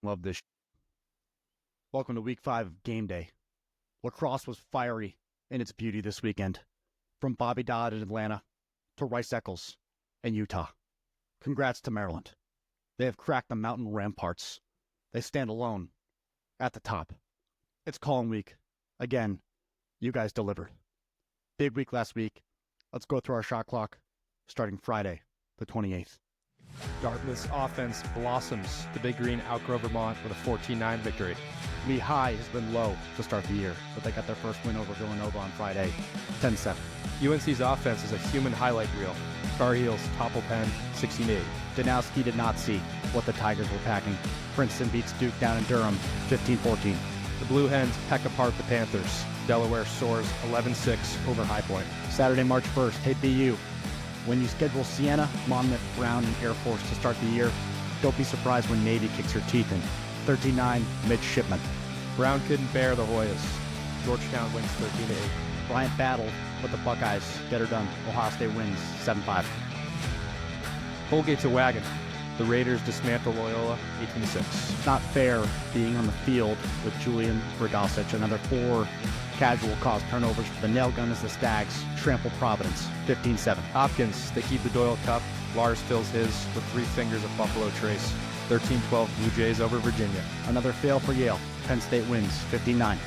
Love this. Welcome to week 5 of Game Day. Lacrosse was fiery in its beauty this weekend. From Bobby Dodd in Atlanta to Rice Eccles in Utah. Congrats to Maryland. They have cracked the mountain ramparts. They stand alone at the top. It's calling week. Again, you guys delivered. Big week last week. Let's go through our shot clock starting Friday, the 28th. Dartmouth's offense blossoms. The Big Green outgrow Vermont with a 14-9 victory. Lee High has been low to start the year, but they got their first win over Villanova on Friday, 10-7. UNC's offense is a human highlight reel. Tar Heels topple Penn, 16-8. Danowski did not see what the Tigers were packing. Princeton beats Duke down in Durham, 15-14. The Blue Hens peck apart the Panthers. Delaware soars 11-6 over High Point. Saturday, March 1st, hey BU. When you schedule Siena, Monmouth, Brown, and Air Force to start the year, don't be surprised when Navy kicks her teeth in. 13-9, midshipman. Brown couldn't bear the Hoyas. Georgetown wins 13-8. Bryant battled, but the Buckeyes get her done. Ohio State wins 7-5. Colgate's a wagon. The Raiders dismantle Loyola 18-6. Not fair being on the field with Julian Bradosic. Another 4 casual cause turnovers for the nailgun as the Stags trample Providence 15-7. Hopkins, they keep the Doyle Cup. Lars fills his with 3 fingers of Buffalo Trace. 13-12 Blue Jays over Virginia. Another fail for Yale. Penn State wins 15-9.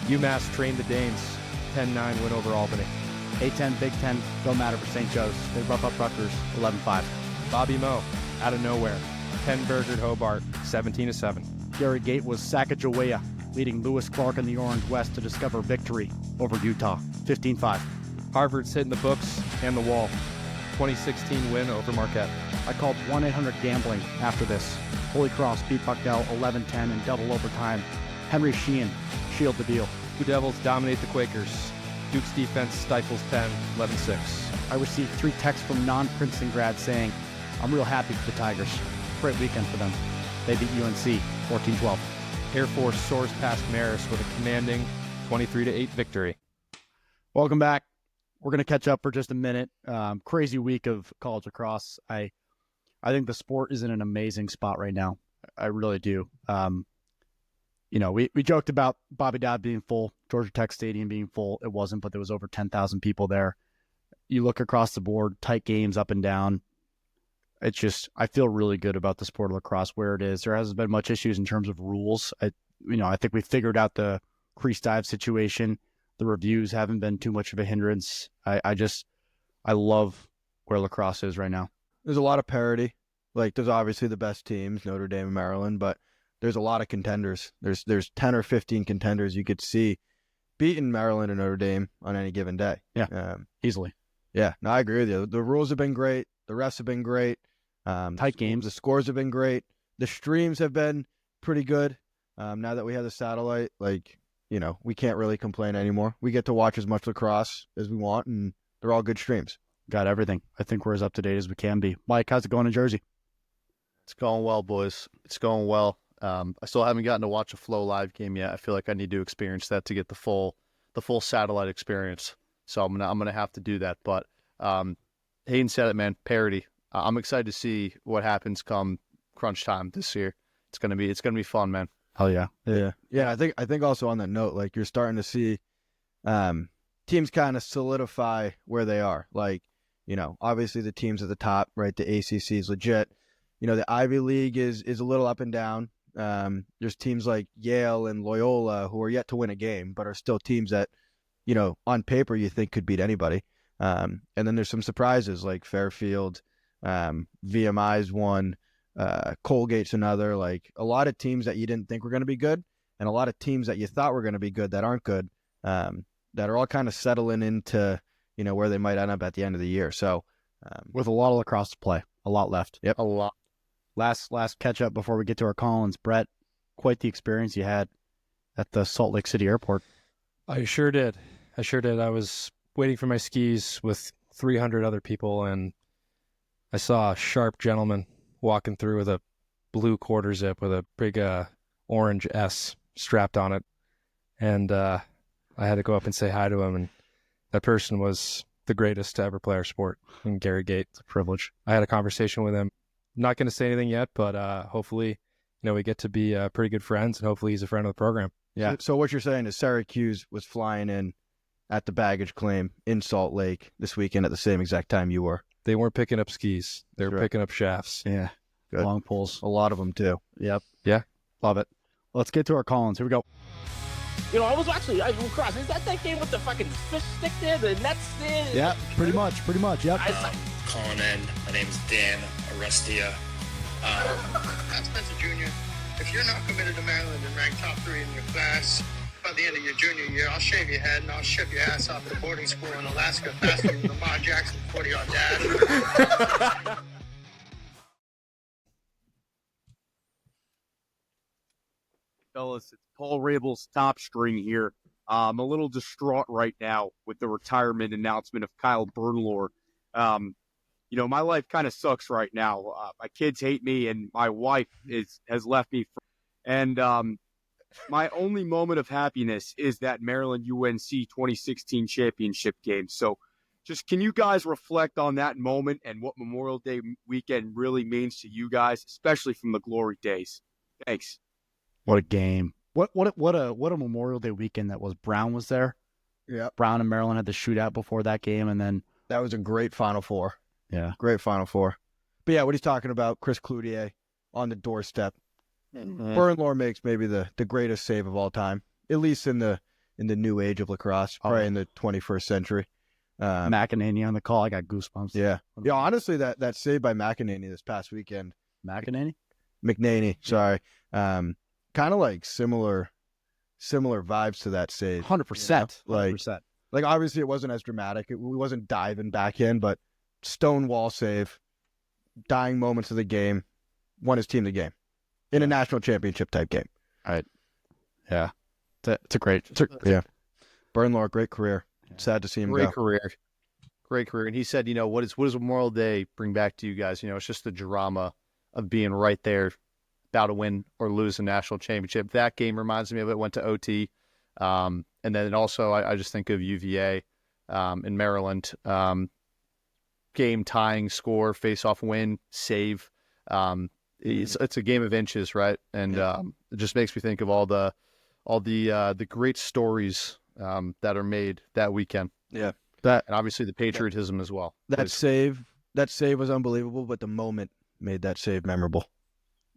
UMass trained the Danes. 10-9 win over Albany. A-10, Big Ten, don't matter for St. Joe's. They rough up Rutgers 11-5. Bobby Moe, out of nowhere. Penn-Bergered Hobart, 17-7. Gary Gate was Sacagawea, leading Lewis Clark and the Orange West to discover victory over Utah, 15-5. Harvard's hitting the books and the wall. 2016 win over Marquette. I called 1-800-GAMBLING after this. Holy Cross beat Bucknell 11-10 in double overtime. Henry Sheehan shield the deal. Blue Devils dominate the Quakers. Duke's defense stifles Penn 11-6. I received 3 texts from non-Princeton grads saying, I'm real happy for the Tigers. Great weekend for them. They beat UNC 14-12. Air Force soars past Marist with a commanding 23-8 victory. Welcome back. We're going to catch up for just a minute. Crazy week of college lacrosse. I think the sport is in an amazing spot right now. I really do. We joked about Bobby Dodd being full, Georgia Tech Stadium being full. It wasn't, but there was over 10,000 people there. You look across the board, tight games up and down. It's just, I feel really good about the sport of lacrosse where it is. There hasn't been much issues in terms of rules. I think we figured out the crease dive situation. The reviews haven't been too much of a hindrance. I love where lacrosse is right now. There's a lot of parity. Like, there's obviously the best teams, Notre Dame and Maryland, but there's a lot of contenders. There's 10 or 15 contenders you could see beating Maryland and Notre Dame on any given day. Yeah, easily. Yeah, no, I agree with you. The rules have been great. The refs have been great. Tight games. The scores have been great. The streams have been pretty good. Now that we have the satellite, we can't really complain anymore. We get to watch as much lacrosse as we want, and they're all good streams. Got everything. I think we're as up to date as we can be. Mike, how's it going in Jersey? It's going well, boys. It's going well. I still haven't gotten to watch a Flow live game yet. I feel like I need to experience that to get the full satellite experience. So I'm gonna have to do that. But Hayden said it, man. Parity. I'm excited to see what happens come crunch time this year. It's gonna be fun, man. Hell yeah. Yeah. I think also on that note, like, you're starting to see teams kind of solidify where they are. Like, obviously the teams at the top, right? The ACC is legit. The Ivy League is a little up and down. There's teams like Yale and Loyola who are yet to win a game, but are still teams that, on paper you think could beat anybody. And then there's some surprises like Fairfield, VMI's one, Colgate's another. Like, a lot of teams that you didn't think were going to be good, and a lot of teams that you thought were going to be good that aren't good, that are all kind of settling into, where they might end up at the end of the year. So with a lot of lacrosse to play, a lot left. Yep. A lot. Last catch up before we get to our Collins. Brett, quite the experience you had at the Salt Lake City airport. I sure did. I was waiting for my skis with 300 other people, and I saw a sharp gentleman walking through with a blue quarter zip with a big orange S strapped on it. And I had to go up and say hi to him, and that person was the greatest to ever play our sport, in Gary Gate. It's a privilege. I had a conversation with him. Not going to say anything yet, but hopefully we get to be pretty good friends, and hopefully he's a friend of the program. Yeah. So what you're saying is Syracuse was flying in at the baggage claim in Salt Lake this weekend at the same exact time you were. They weren't picking up skis. They were That's right. picking up shafts. Yeah. Good. Long pulls. A lot of them too. Yep. Yeah. Love it. Let's get to our call-ins. Here we go. I was actually Lacrosse. Is that game with the fucking fish stick there, the nets there? Yeah, pretty much. Yep. Calling in. My name's Dan Arestia. As Spencer Jr., if you're not committed to Maryland and ranked top 3 in your class, by the end of your junior year, I'll shave your head and I'll ship your ass off to boarding school in Alaska faster than Lamar Jackson 40-yard dash. Fellas, it's Paul Rabel's top string here. I'm a little distraught right now with the retirement announcement of Kyle Bernlohr. My life kind of sucks right now. My kids hate me, and my wife has left me. My only moment of happiness is that Maryland UNC 2016 championship game. So just can you guys reflect on that moment and what Memorial Day weekend really means to you guys, especially from the glory days? Thanks. What a game. What a Memorial Day weekend that was. Brown was there. Yeah. Brown and Maryland had the shootout before that game, and then That was a great Final Four. yeah. Great Final Four. But yeah, what he's talking about, Chris Cloutier on the doorstep. Mm-hmm. Bernlohr makes maybe the greatest save of all time, at least in the new age of lacrosse, probably in the 21st century. McEnany on the call. I got goosebumps. Yeah. Yeah, honestly, that save by McEnany this past weekend. McNaney, sorry. Kind of like similar vibes to that save. 100%. Like- 100%. Like, obviously, it wasn't as dramatic. We wasn't diving back in, but stonewall save, dying moments of the game, won his team the game in a national championship type game. Yeah. It's a great. Yeah. Bernlohr, great career. Sad to see him Great go. career. Great career. And he said, what does Memorial Day bring back to you guys? It's just the drama of being right there, about to win or lose a national championship. That game reminds me of it. Went to OT. And then also I just think of UVA in Maryland. Game tying score, face-off win, save. It's a game of inches, right? And it just makes me think of all the great stories that are made that weekend. Yeah. And obviously the patriotism as well. That save was unbelievable, but the moment made that save memorable,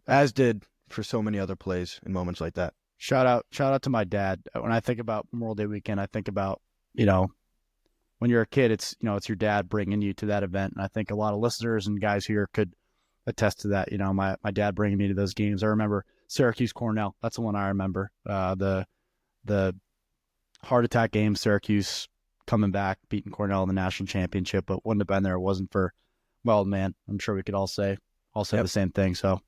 as did for so many other plays and moments like that. Shout out to my dad. When I think about Memorial Day weekend, I think about, when you're a kid, it's your dad bringing you to that event. And I think a lot of listeners and guys here could attest to that. My dad bringing me to those games. I remember Syracuse Cornell. That's the one I remember. The heart attack game, Syracuse coming back, beating Cornell in the national championship, but wouldn't have been there. It wasn't for, well, man, I'm sure we could all say the same thing. So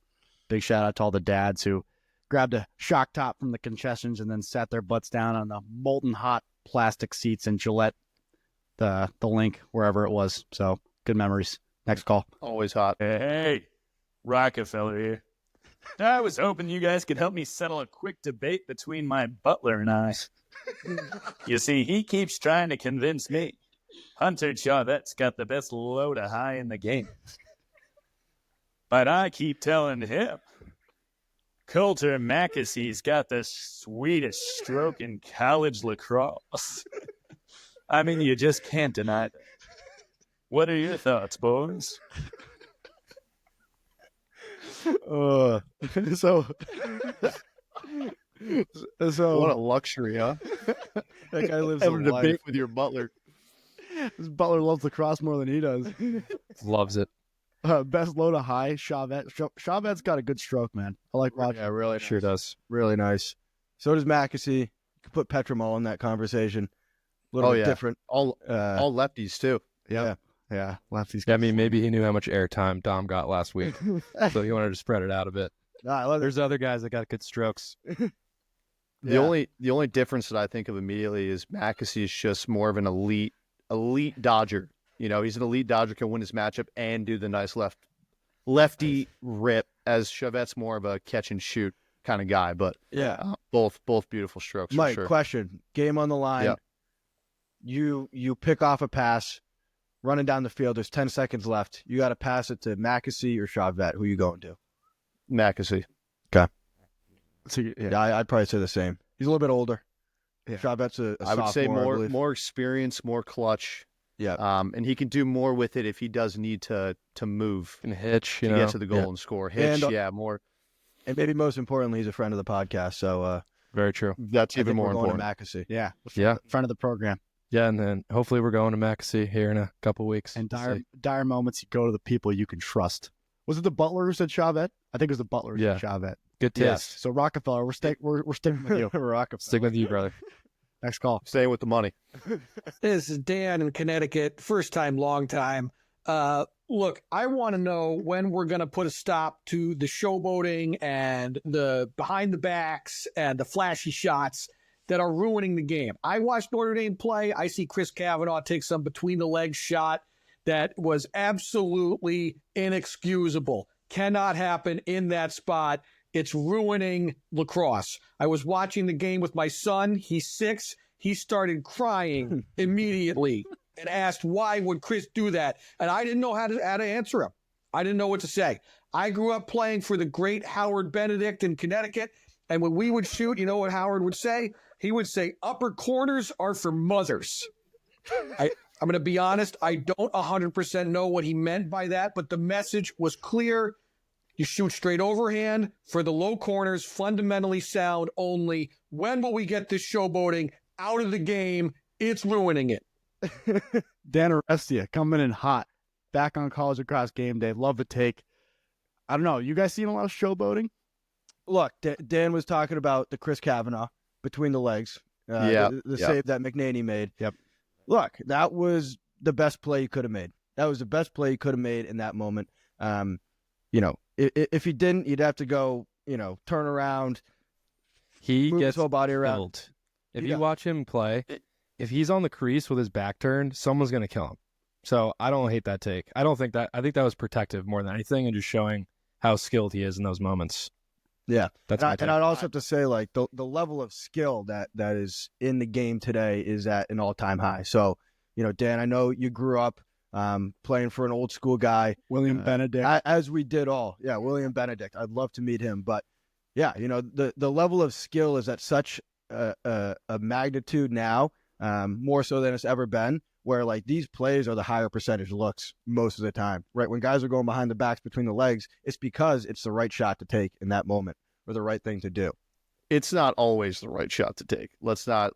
big shout out to all the dads who grabbed a shock top from the concessions and then sat their butts down on the molten hot plastic seats in Gillette, the link, wherever it was. So good memories. Next call. Always hot. Hey, Rockefeller here. I was hoping you guys could help me settle a quick debate between my butler and I. You see, he keeps trying to convince me Hunter Chauvette's got the best low to high in the game. But I keep telling him Coulter Mackessy's got the sweetest stroke in college lacrosse. I mean, you just can't deny that. What are your thoughts, boys? So What a luxury, huh? that guy lives Having a a debate life. with your butler. His butler loves lacrosse more than he does. Loves it. Best low to high, Chauvette. Chauvette's got a good stroke, man. I like watching. Yeah, really Sure does. Really nice. So does Mackesy. You could put Petramol in that conversation. A little bit different. All lefties too. Yeah, lefties. Yeah, I mean, maybe he knew how much airtime Dom got last week, so he wanted to spread it out a bit. There's other guys that got good strokes. The only difference that I think of immediately is Mackesy is just more of an elite dodger. He's an elite dodger, can win his matchup and do the nice lefty rip, as Chauvette's more of a catch and shoot kind of guy. But Yeah. both beautiful strokes. Mike, for sure. question. Game on the line. Yeah. You pick off a pass, running down the field. There's 10 seconds left. You got to pass it to Mackesy or Chauvette. Who you going to? Mackesy. Okay. So, yeah. Yeah, I'd probably say the same. He's a little bit older. Yeah. Chavette's a I would say sophomore, I believe. more experience, more clutch. Yeah. And he can do more with it if he does need to move And hitch, to you know. get to the goal Yeah. and score. Hitch, And, more. And maybe most importantly, he's a friend of the podcast. So Very true. That's I even think more we're going important. to Mackesy. Yeah. Yeah. Front of the program. Yeah, and then hopefully we're going to Mackesy here in a couple weeks. And We'll dire, see. dire moments, you go to the people you can trust. Was it the Butler who said Chavette? I think it was the Butler who said Chavette. Good taste. Yes. So Rockefeller, we're sticking with you. Rockefeller. Stick with you, brother. Next call. Staying with the money. This is Dan in Connecticut. First time, long time. Look, I want to know when we're going to put a stop to the showboating and the behind the backs and the flashy shots that are ruining the game. I watched Notre Dame play. I see Chris Kavanaugh take some between the legs shot that was absolutely inexcusable. Cannot happen in that spot. It's ruining lacrosse. I was watching the game with my son. He's 6. He started crying immediately and asked, why would Chris do that? And I didn't know how to answer him. I didn't know what to say. I grew up playing for the great Howard Benedict in Connecticut. And when we would shoot, you know what Howard would say? He would say, upper corners are for mothers. I'm going to be honest. I don't 100% know what he meant by that, but the message was clear. You shoot straight overhand for the low corners, fundamentally sound only. When will we get this showboating out of the game? It's ruining it. Dan Arestia coming in hot. Back on College Lacrosse Game Day. Love the take. I don't know. You guys seen a lot of showboating? Look, Dan was talking about the Chris Kavanaugh between the legs. The save that McNaney made. Yep. Look, that was the best play you could have made. That was the best play you could have made in that moment. If he didn't, you'd have to go, turn around. He move gets his whole body around. killed. If Yeah. you watch him play, if he's on the crease with his back turned, someone's going to kill him. So I don't hate that take. I think that was protective more than anything and just showing how skilled he is in those moments. Yeah. That's my take. And I'd also have to say, like, the level of skill that is in the game today is at an all-time high. So, Dan, I know you grew up playing for an old school guy. William Benedict. As we did all. Yeah, William Benedict. I'd love to meet him. But, yeah, the level of skill is at such a magnitude now, more so than it's ever been, where, like, these plays are the higher percentage looks most of the time, right? When guys are going behind the backs between the legs, it's because it's the right shot to take in that moment or the right thing to do. It's not always the right shot to take. Let's not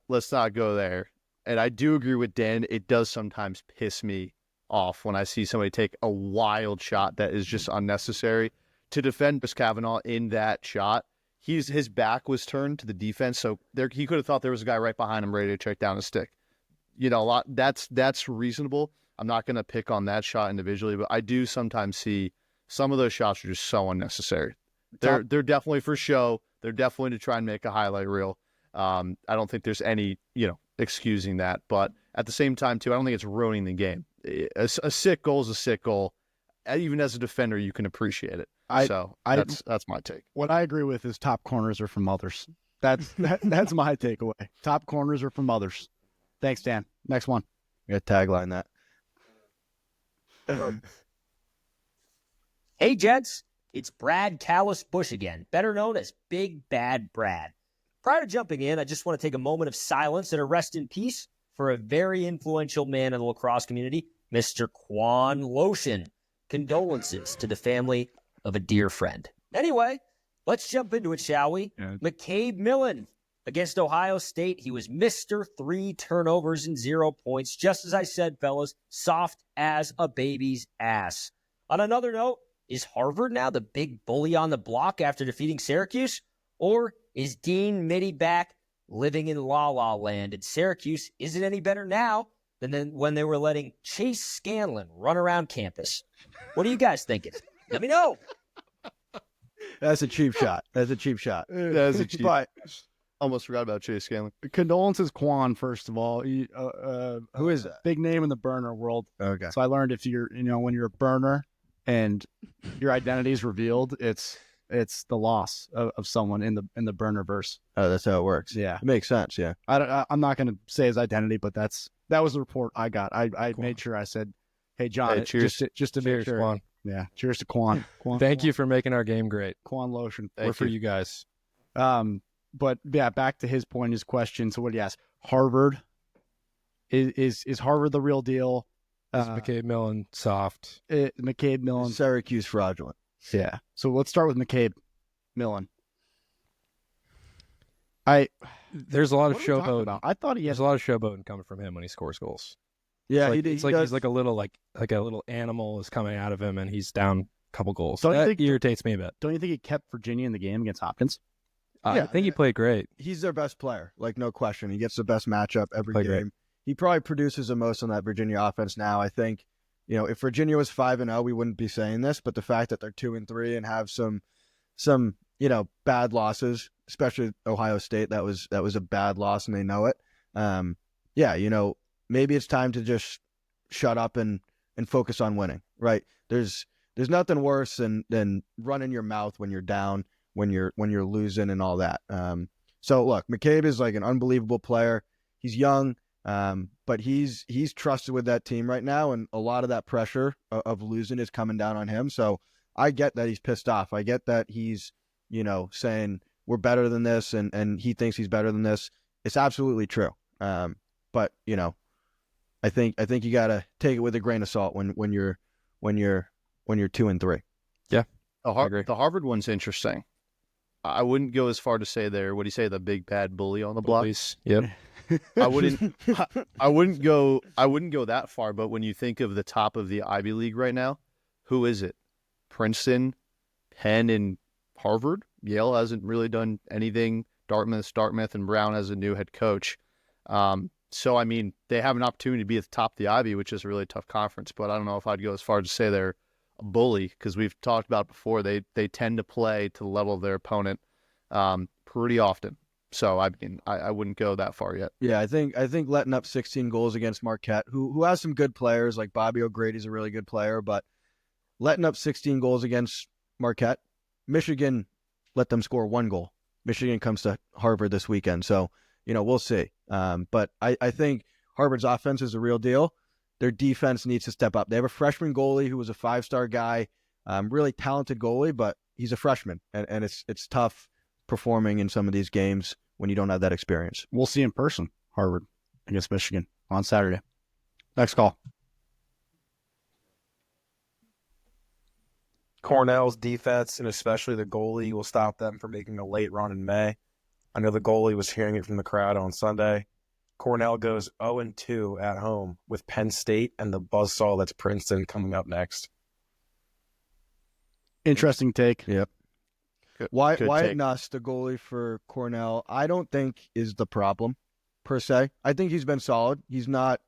go there. And I do agree with Dan. It does sometimes piss me off when I see somebody take a wild shot that is just unnecessary. To defend Chris Kavanaugh in that shot, his back was turned to the defense, so he could have thought there was a guy right behind him ready to check down a stick. That's reasonable. I'm not going to pick on that shot individually, but I do sometimes see some of those shots are just so unnecessary. They're definitely for show. They're definitely to try and make a highlight reel. I don't think there's any excusing that, but at the same time too, I don't think it's ruining the game. A sick goal is a sick goal. Even as a defender, you can appreciate it. That's my take. What I agree with is top corners are from others. That's my takeaway. Top corners are from others. Thanks, Dan. Next one. You got to tagline that. Hey, gents. It's Brad Callis Bush again, better known as Big Bad Brad. Prior to jumping in, I just want to take a moment of silence and a rest in peace for a very influential man in the lacrosse community, Mr. Quan Lotion. Condolences to the family of a dear friend. Anyway, let's jump into it, shall we? Yeah. McCabe Millen. Against Ohio State, he was Mr. 3 turnovers and 0 points. Just as I said, fellas, soft as a baby's ass. On another note, is Harvard now the big bully on the block after defeating Syracuse? Or is Dean Mitty back living in La La Land? And Syracuse isn't any better now than when they were letting Chase Scanlon run around campus. What are you guys thinking? Let me know. That's a cheap shot. But almost forgot about Chase Scanlon. Condolences, Quan. First of all, Who is that? Big name in the burner world. Okay. So I learned if you're, when you're a burner and your identity is revealed, it's the loss of someone in the burner verse. Oh, that's how it works. Yeah, It makes sense. Yeah. I'm not going to say his identity, but that was the report I got. I made sure I said, "Hey, John," Hey, cheers. just to make Cheers, sure. Quan. Yeah, cheers to Quan. Thank you for making our game great. Quan Lotion. We're for you guys. But yeah, back to his point, his question. So what do you ask? Harvard is Harvard the real deal? Is McCabe Millen soft? McCabe Millen, Syracuse fraudulent. Yeah. So let's start with McCabe Millen. There's a lot of What are we talking showboating. about? I thought he had There's a lot of showboating coming from him when he scores goals. Yeah, It's like he's like a little animal is coming out of him, and he's down a couple goals. Don't you That think- irritates me a bit. Don't you think he kept Virginia in the game against Hopkins? I think he played great. He's their best player, like no question. He gets the best matchup every Played game. great. He probably produces the most on that Virginia offense now. I think, if Virginia was 5-0, we wouldn't be saying this, but the fact that they're 2-3 and have some bad losses, especially Ohio State, that was a bad loss and they know it. Maybe it's time to just shut up and focus on winning, right? There's nothing worse than running your mouth when you're down, when you're losing and all that. So look, McCabe is like an unbelievable player. He's young, but he's trusted with that team right now, and a lot of that pressure of losing is coming down on him. So I get that he's pissed off. I get that he's saying we're better than this, and he thinks he's better than this. It's absolutely true. But I think you got to take it with a grain of salt when you're 2-3. Yeah, I agree. The Harvard one's interesting. I wouldn't go as far to say what do you say, the big bad bully on the block? Bullies. Yep. I wouldn't go that far, but when you think of the top of the Ivy League right now, who is it? Princeton, Penn, and Harvard. Yale hasn't really done anything. Dartmouth and Brown as a new head coach. So, I mean, they have an opportunity to be at the top of the Ivy, which is a really tough conference. But I don't know if I'd go as far as to say they're a bully, because we've talked about before, they tend to play to the level of their opponent pretty often. So, I mean, I wouldn't go that far yet. Yeah, I think letting up 16 goals against Marquette, who has some good players, like Bobby O'Grady's a really good player, but letting up 16 goals against Marquette, Michigan let them score 1 goal. Michigan comes to Harvard this weekend, so we'll see. But I think Harvard's offense is a real deal. Their defense needs to step up. They have a freshman goalie who was a 5-star guy, really talented goalie, but he's a freshman, and it's tough performing in some of these games when you don't have that experience. We'll see in person, Harvard against Michigan on Saturday. Next call. Cornell's defense, and especially the goalie, will stop them from making a late run in May. I know the goalie was hearing it from the crowd on Sunday. Cornell goes 0-2 at home with Penn State and the buzzsaw that's Princeton coming up next. Interesting take. Yep. Wyatt Nuss, the goalie for Cornell, I don't think is the problem per se. I think he's been solid. He's not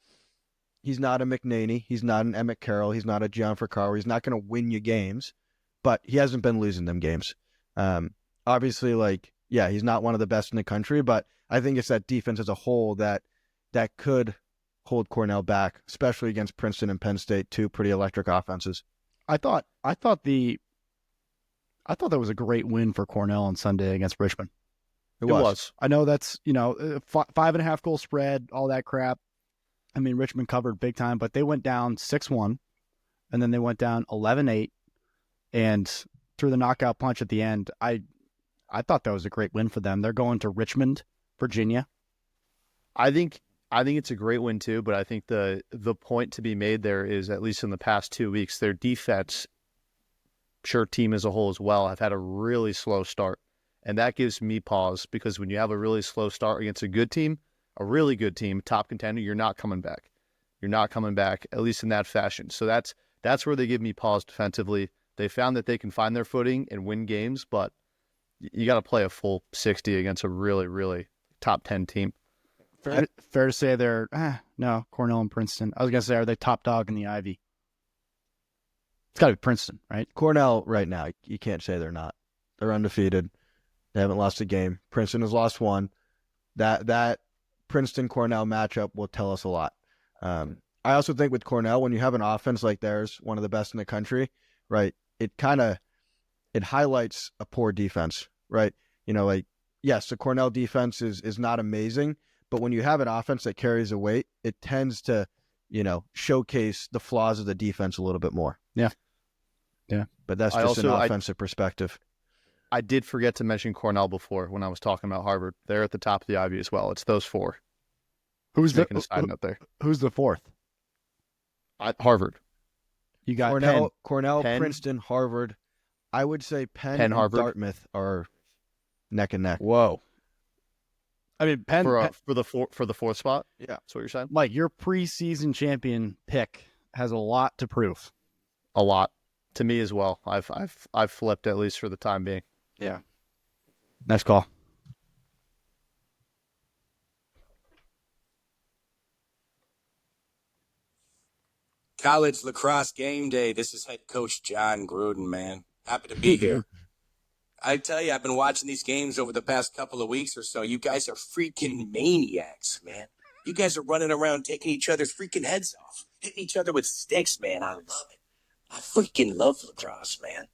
a McNaney. He's not an Emmett Carroll. He's not a John Fricaro. He's not going to win you games, but he hasn't been losing them games. Obviously, he's not one of the best in the country, but I think it's that defense as a whole that could hold Cornell back, especially against Princeton and Penn State, two pretty electric offenses. I thought that was a great win for Cornell on Sunday against Richmond. It was. I know that's 5.5 goal spread, all that crap. I mean, Richmond covered big time, but they went down 6-1, and then they went down 11-8, and threw the knockout punch at the end. I thought that was a great win for them. They're going to Richmond, Virginia. I think it's a great win too, but I think the point to be made there is, at least in the past 2 weeks, their defense, sure, team as a whole as well, have had a really slow start. And that gives me pause, because when you have a really slow start against a good team, a really good team, top contender, you're not coming back. You're not coming back, at least in that fashion. So that's where they give me pause defensively. They found that they can find their footing and win games, but you got to play a full 60 against a really, really top 10 team. Fair to say they're no, Cornell and Princeton. I was gonna say, are they top dog in the Ivy? It's got to be Princeton, right? Cornell right now, you can't say they're not. They're undefeated. They haven't lost a game. Princeton has lost one. That Princeton-Cornell matchup will tell us a lot. I also think with Cornell, when you have an offense like theirs, one of the best in the country, right, it highlights a poor defense, right? Yes, the Cornell defense is not amazing, but when you have an offense that carries a weight, it tends to, showcase the flaws of the defense a little bit more. Yeah. Yeah. But that's just an offensive perspective. I did forget to mention Cornell before when I was talking about Harvard. They're at the top of the Ivy as well. It's those four. Who's Just making a side note there? Who's the fourth? Harvard. You got Cornell, Penn. Princeton, Harvard. I would say Penn and Harvard. Dartmouth are neck and neck. Whoa. I mean, Penn for the fourth spot. Yeah, that's what you're saying. Mike, your preseason champion pick has a lot to prove. A lot to me as well. I've flipped, at least for the time being. Yeah. Next call. College lacrosse game day. This is head coach Jon Gruden, man. Happy to be here. I tell you, I've been watching these games over the past couple of weeks or so. You guys are freaking maniacs, man. You guys are running around taking each other's freaking heads off, hitting each other with sticks, man. I love it. I freaking love lacrosse, man.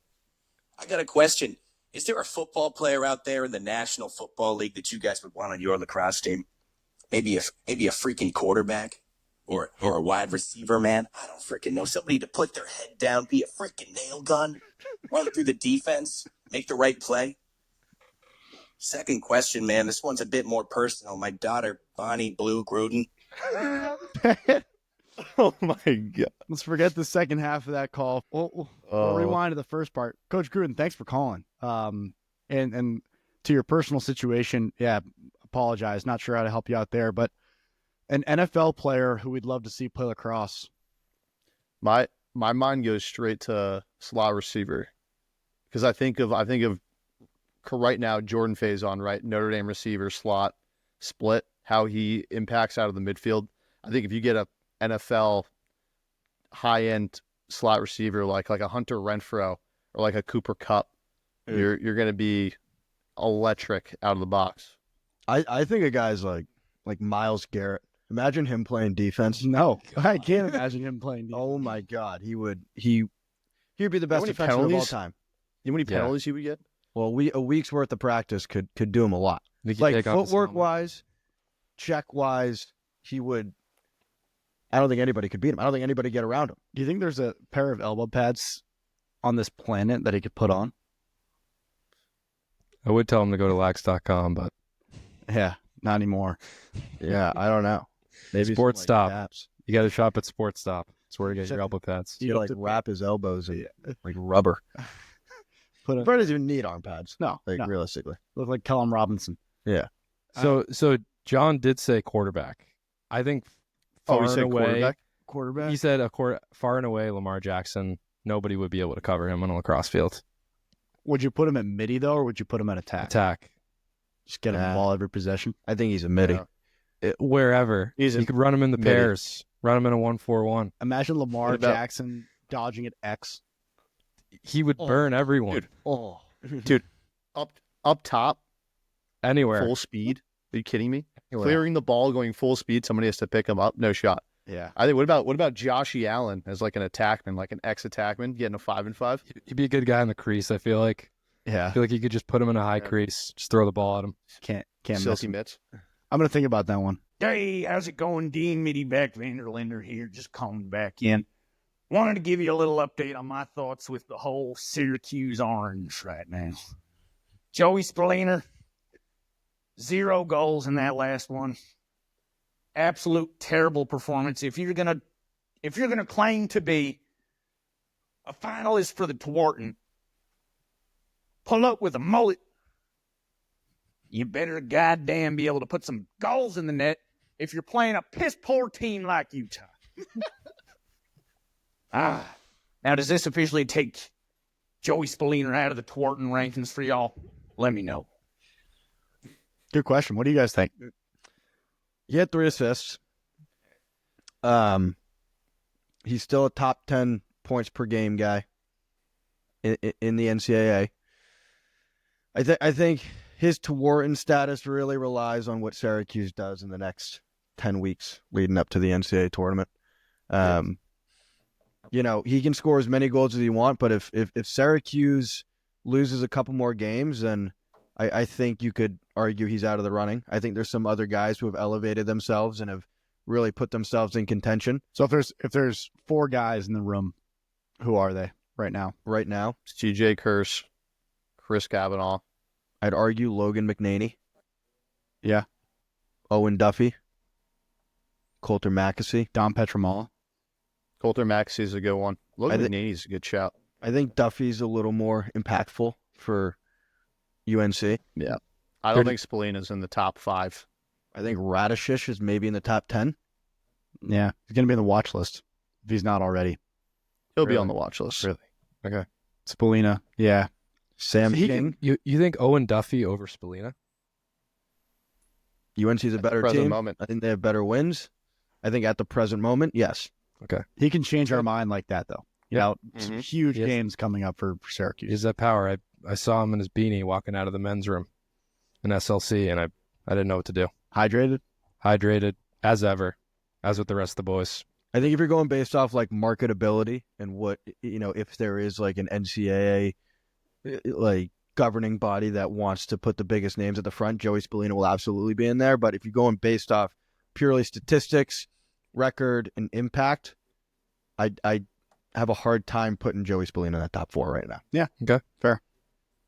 I got a question. Is there a football player out there in the National Football League that you guys would want on your lacrosse team? Maybe a freaking quarterback? Or a wide receiver, man. I don't freaking know. Somebody to put their head down, be a freaking nail gun, run through the defense, make the right play. Second question, man. This one's a bit more personal. My daughter, Bonnie Blue Gruden. Oh my God. Let's forget the second half of that call. We'll rewind to the first part. Coach Gruden, thanks for calling. And to your personal situation, yeah, apologize. Not sure how to help you out there, but an NFL player who we'd love to see play lacrosse. My mind goes straight to slot receiver, because I think of right now Jordan Faison, right, Notre Dame receiver slot split, how he impacts out of the midfield. I think if you get a NFL high end slot receiver like a Hunter Renfrow or like a Cooper Kupp, you're going to be electric out of the box. I think of guys like Myles Garrett. Imagine him playing defense. No, I can't imagine him playing defense. Oh my God, he would be the best defenseman of all time. You know how many penalties he would get? Well, a week's worth of practice could do him a lot. Like footwork wise, check wise, he would. I don't think anybody could beat him. I don't think anybody could get around him. Do you think there's a pair of elbow pads on this planet that he could put on? I would tell him to go to lax.com, but yeah, not anymore. Yeah, I don't know. Maybe Sports Stop. Taps. You got to shop at Sports Stop. That's where you get your elbow pads. You like wrap his elbows in like rubber. He doesn't even need arm pads. No, realistically, look like Callum Robinson. Yeah. So John did say quarterback. I think far and away. Quarterback. He said far and away Lamar Jackson. Nobody would be able to cover him on a lacrosse field. Would you put him at midi though, or would you put him at attack? Attack. Just get him the ball every possession. I think he's a midi. Wherever. You could run him in the midi. pairs. Run him in a 1-4-1. Imagine Lamar Jackson dodging at X. He would burn everyone. Dude, up top, anywhere, full speed. Are you kidding me? Anywhere. Clearing the ball, going full speed. Somebody has to pick him up. No shot. Yeah. I think. What about Joshy Allen as like an attackman, like an ex-attackman, getting a 5-5? He'd be a good guy in the crease. I feel like. Yeah. I feel like you could just put him in a high crease, just throw the ball at him. Can't miss Silky him. mitts. I'm gonna think about that one. Hey, how's it going? Dean Mitty back Vanderlinder here, just calling back in. Wanted to give you a little update on my thoughts with the whole Syracuse Orange right now. Joey Spillane, 0 goals in that last one. Absolute terrible performance. If you're gonna claim to be a finalist for the Twarton, pull up with a mullet. You better goddamn be able to put some goals in the net if you're playing a piss-poor team like Utah. Now, does this officially take Joey Spillane out of the Twarton rankings for y'all? Let me know. Good question. What do you guys think? He had 3 assists. He's still a top 10 points per game guy in the NCAA. I think his Twarton status really relies on what Syracuse does in the next 10 weeks leading up to the NCAA tournament. You know, he can score as many goals as he wants, but if Syracuse loses a couple more games, then I think you could argue he's out of the running. I think there's some other guys who have elevated themselves and have really put themselves in contention. So if there's 4 guys in the room, who are they right now? Right now, it's TJ Kurse, Chris Kavanaugh. I'd argue Logan McNaney. Yeah. Owen Duffy. Coulter Mackesy. Don Petramala. Coulter Maxey is a good one. Logan McNaney's a good shout. I think Duffy's a little more impactful for UNC. Yeah. I don't think Spalina's in the top 5. I think Radishish is maybe in the top 10. Yeah. He's going to be on the watch list if he's not already. He'll be on the watch list. Really? Okay. Spalina. Yeah. Sam King. You think Owen Duffy over Spalina? UNC's a better present team. moment. I think they have better wins. I think at the present moment, yes. Okay. He can change our mind like that, though. You know, some huge Yes. games coming up for Syracuse. He has that power. I saw him in his beanie walking out of the men's room in SLC, and I didn't know what to do. Hydrated, as ever, as with the rest of the boys. I think if you're going based off like marketability and what, if there is like an NCAA like governing body that wants to put the biggest names at the front, Joey Spalina will absolutely be in there. But if you're going based off purely statistics, record, and impact, I have a hard time putting Joey Spalina in that top 4 right now. Yeah. Okay. Fair.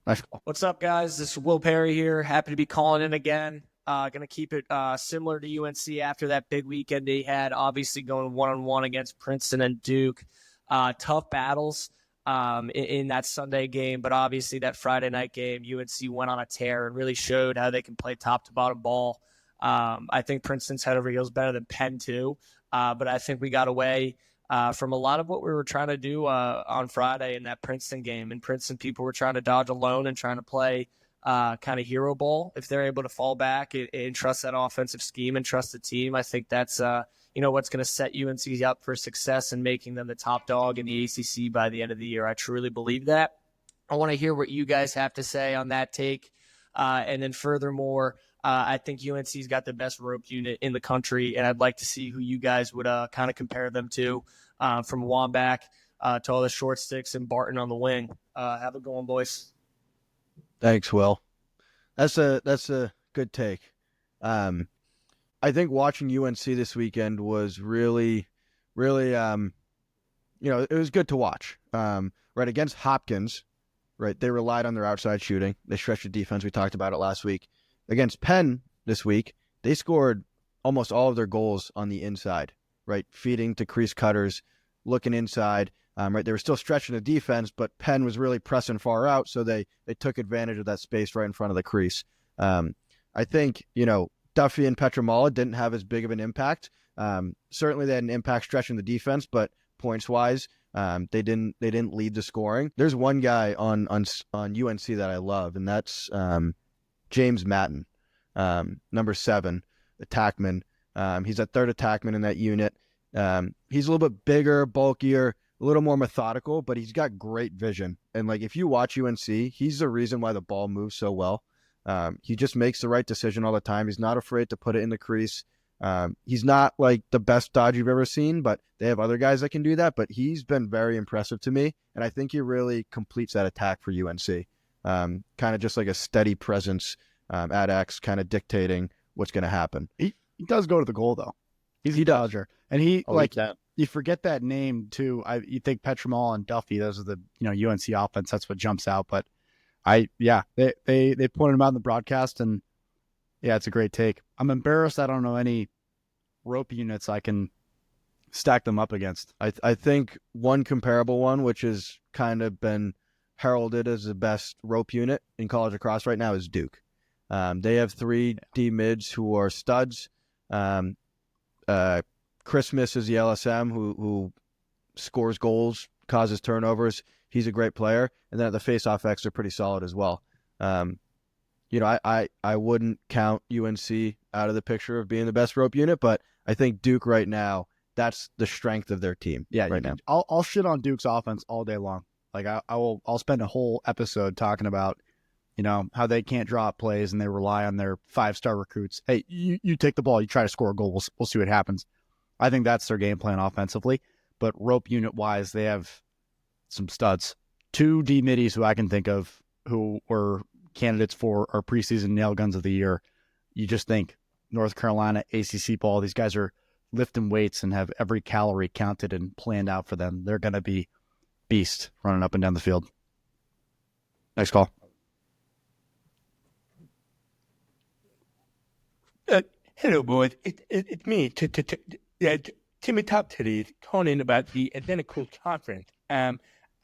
Nice call. What's up, guys? This is Will Perry here. Happy to be calling in again. Going to keep it similar to UNC after that big weekend they had, obviously going 1-on-1 against Princeton and Duke. Tough battles in that Sunday game, but obviously that Friday night game, UNC went on a tear and really showed how they can play top to bottom ball. I think Princeton's head over heels better than Penn too, but I think we got away from a lot of what we were trying to do on Friday in that Princeton game. In Princeton, people were trying to dodge alone and trying to play kind of hero ball. If they're able to fall back and trust that offensive scheme and trust the team, I think that's what's going to set UNC up for success and making them the top dog in the ACC by the end of the year. I truly believe that. I want to hear what you guys have to say on that take. And then furthermore, I think UNC's got the best rope unit in the country, and I'd like to see who you guys would kind of compare them to, from Wambach to all the short sticks and Barton on the wing. Have a good one, boys. Thanks, Will. That's a good take. I think watching UNC this weekend was really, really, it was good to watch. Right, against Hopkins, right, they relied on their outside shooting. They stretched the defense. We talked about it last week. Against Penn this week, they scored almost all of their goals on the inside, right, feeding to crease cutters, looking inside. Right, they were still stretching the defense, but Penn was really pressing far out, so they took advantage of that space right in front of the crease. I think, Duffy and Petramala didn't have as big of an impact. Certainly they had an impact stretching the defense, but points-wise, they didn't lead the scoring. There's one guy on UNC that I love, and that's James Matten, number 7, attackman. He's a third attackman in that unit. He's a little bit bigger, bulkier, a little more methodical, but he's got great vision. And like if you watch UNC, he's the reason why the ball moves so well. He just makes the right decision all the time. He's not afraid to put it in the crease. He's not like the best dodge you've ever seen, but they have other guys that can do that. But he's been very impressive to me, and I think he really completes that attack for UNC. Kind of just like a steady presence at X, kind of dictating what's going to happen. He does go to the goal though. He's a dodger, and you forget that name too. You think Petramala and Duffy; those are the UNC offense. That's what jumps out. But they pointed him out in the broadcast, and yeah, it's a great take. I'm embarrassed I don't know any rope units I can stack them up against. I think one comparable one, which has kind of been heralded as the best rope unit in college lacrosse right now, is Duke. They have 3 D mids who are studs. Christmas is the LSM who scores goals, causes turnovers. He's a great player. And then at the face-off X, they're pretty solid as well. I wouldn't count UNC out of the picture of being the best rope unit, but I think Duke right now, that's the strength of their team right now. I'll shit on Duke's offense all day long. Like I'll spend a whole episode talking about, how they can't draw up plays and they rely on their 5-star recruits. Hey, you take the ball, you try to score a goal. We'll see what happens. I think that's their game plan offensively, but rope unit wise, they have some studs. 2 D middies who I can think of who were candidates for our preseason nail guns of the year. You just think North Carolina, ACC ball, these guys are lifting weights and have every calorie counted and planned out for them. They're going to be beast running up and down the field. Next call. Hello, boys. It's me, Timmy Top Titties, calling in about the Identical Conference. I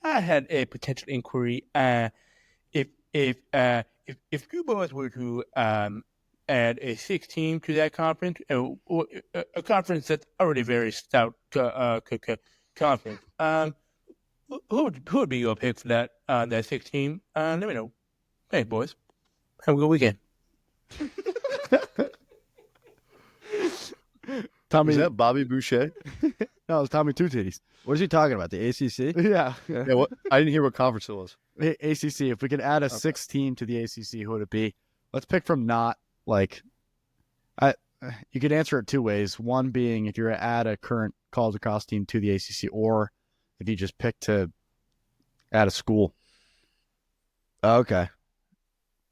had a potential inquiry. If you boys were to add a 6 team to that conference, a conference that's already very stout conference, who would be your pick for that 6 team? Let me know. Hey, boys, have a good weekend. Tommy, is that Bobby Boucher? No, it's Tommy Two Titties. What is he talking about? The ACC? Yeah. What? I didn't hear what conference it was. ACC. If we could add a 6 team to the ACC, who would it be? Let's pick from not like. You could answer it 2 ways. One being if you're add a current college lacrosse team to the ACC, or if you just pick to add a school. Okay.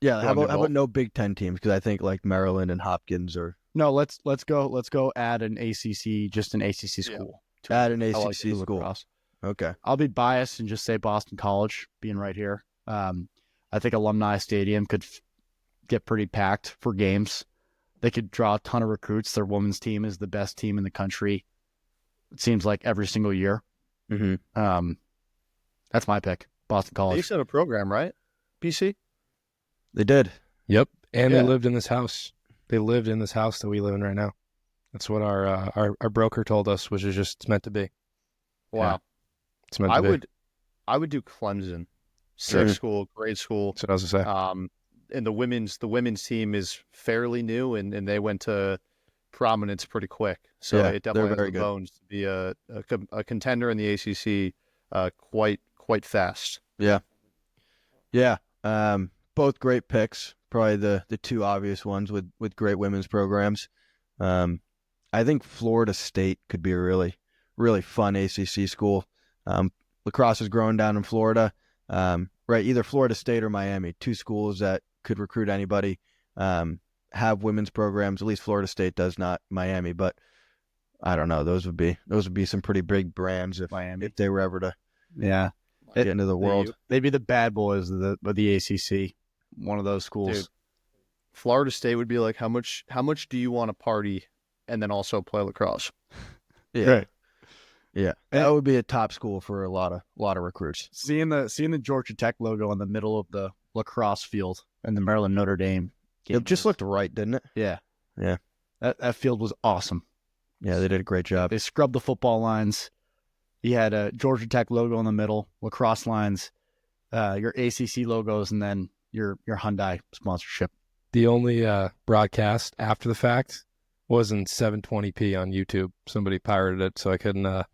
Yeah. How about no Big Ten teams? Because I think like Maryland and Hopkins are. No, let's go add an ACC, just an ACC school. Yeah. Add an ACC school. Lacrosse. Okay. I'll be biased and just say Boston College, being right here. I think Alumni Stadium could get pretty packed for games. They could draw a ton of recruits. Their women's team is the best team in the country. It seems like every single year. Mm-hmm. That's my pick. Boston College. They used to have a program, right? BC? They did. Yep. And they lived in this house. They lived in this house that we live in right now. That's what our broker told us, which is just it's meant to be. Wow. Yeah. It's meant to be. I would do Clemson. Sick school, great school. That's what I was going to say. And the women's team is fairly new, and they went to prominence pretty quick. So it definitely has the bones to be a contender in the ACC quite fast. Yeah. Yeah. Both great picks. Probably the 2 obvious ones with great women's programs. I think Florida State could be a really, really fun ACC school. Lacrosse is growing down in Florida. Right, either Florida State or Miami, 2 schools that could recruit anybody, have women's programs. At least Florida State does, not Miami. But I don't know. Those would be some pretty big brands if they were ever to get into the world. They'd be the bad boys of the ACC. One of those schools. Dude, Florida State would be like, how much do you want to party and then also play lacrosse? Yeah. Right. Yeah. That would be a top school for a lot of recruits. Seeing the Georgia Tech logo in the middle of the lacrosse field and the Maryland Notre Dame game. It just looked right, didn't it? Yeah. Yeah. That field was awesome. Yeah, they did a great job. They scrubbed the football lines. You had a Georgia Tech logo in the middle, lacrosse lines, your ACC logos, and then your Hyundai sponsorship. The only broadcast after the fact was in 720p on YouTube. Somebody pirated it, so I couldn't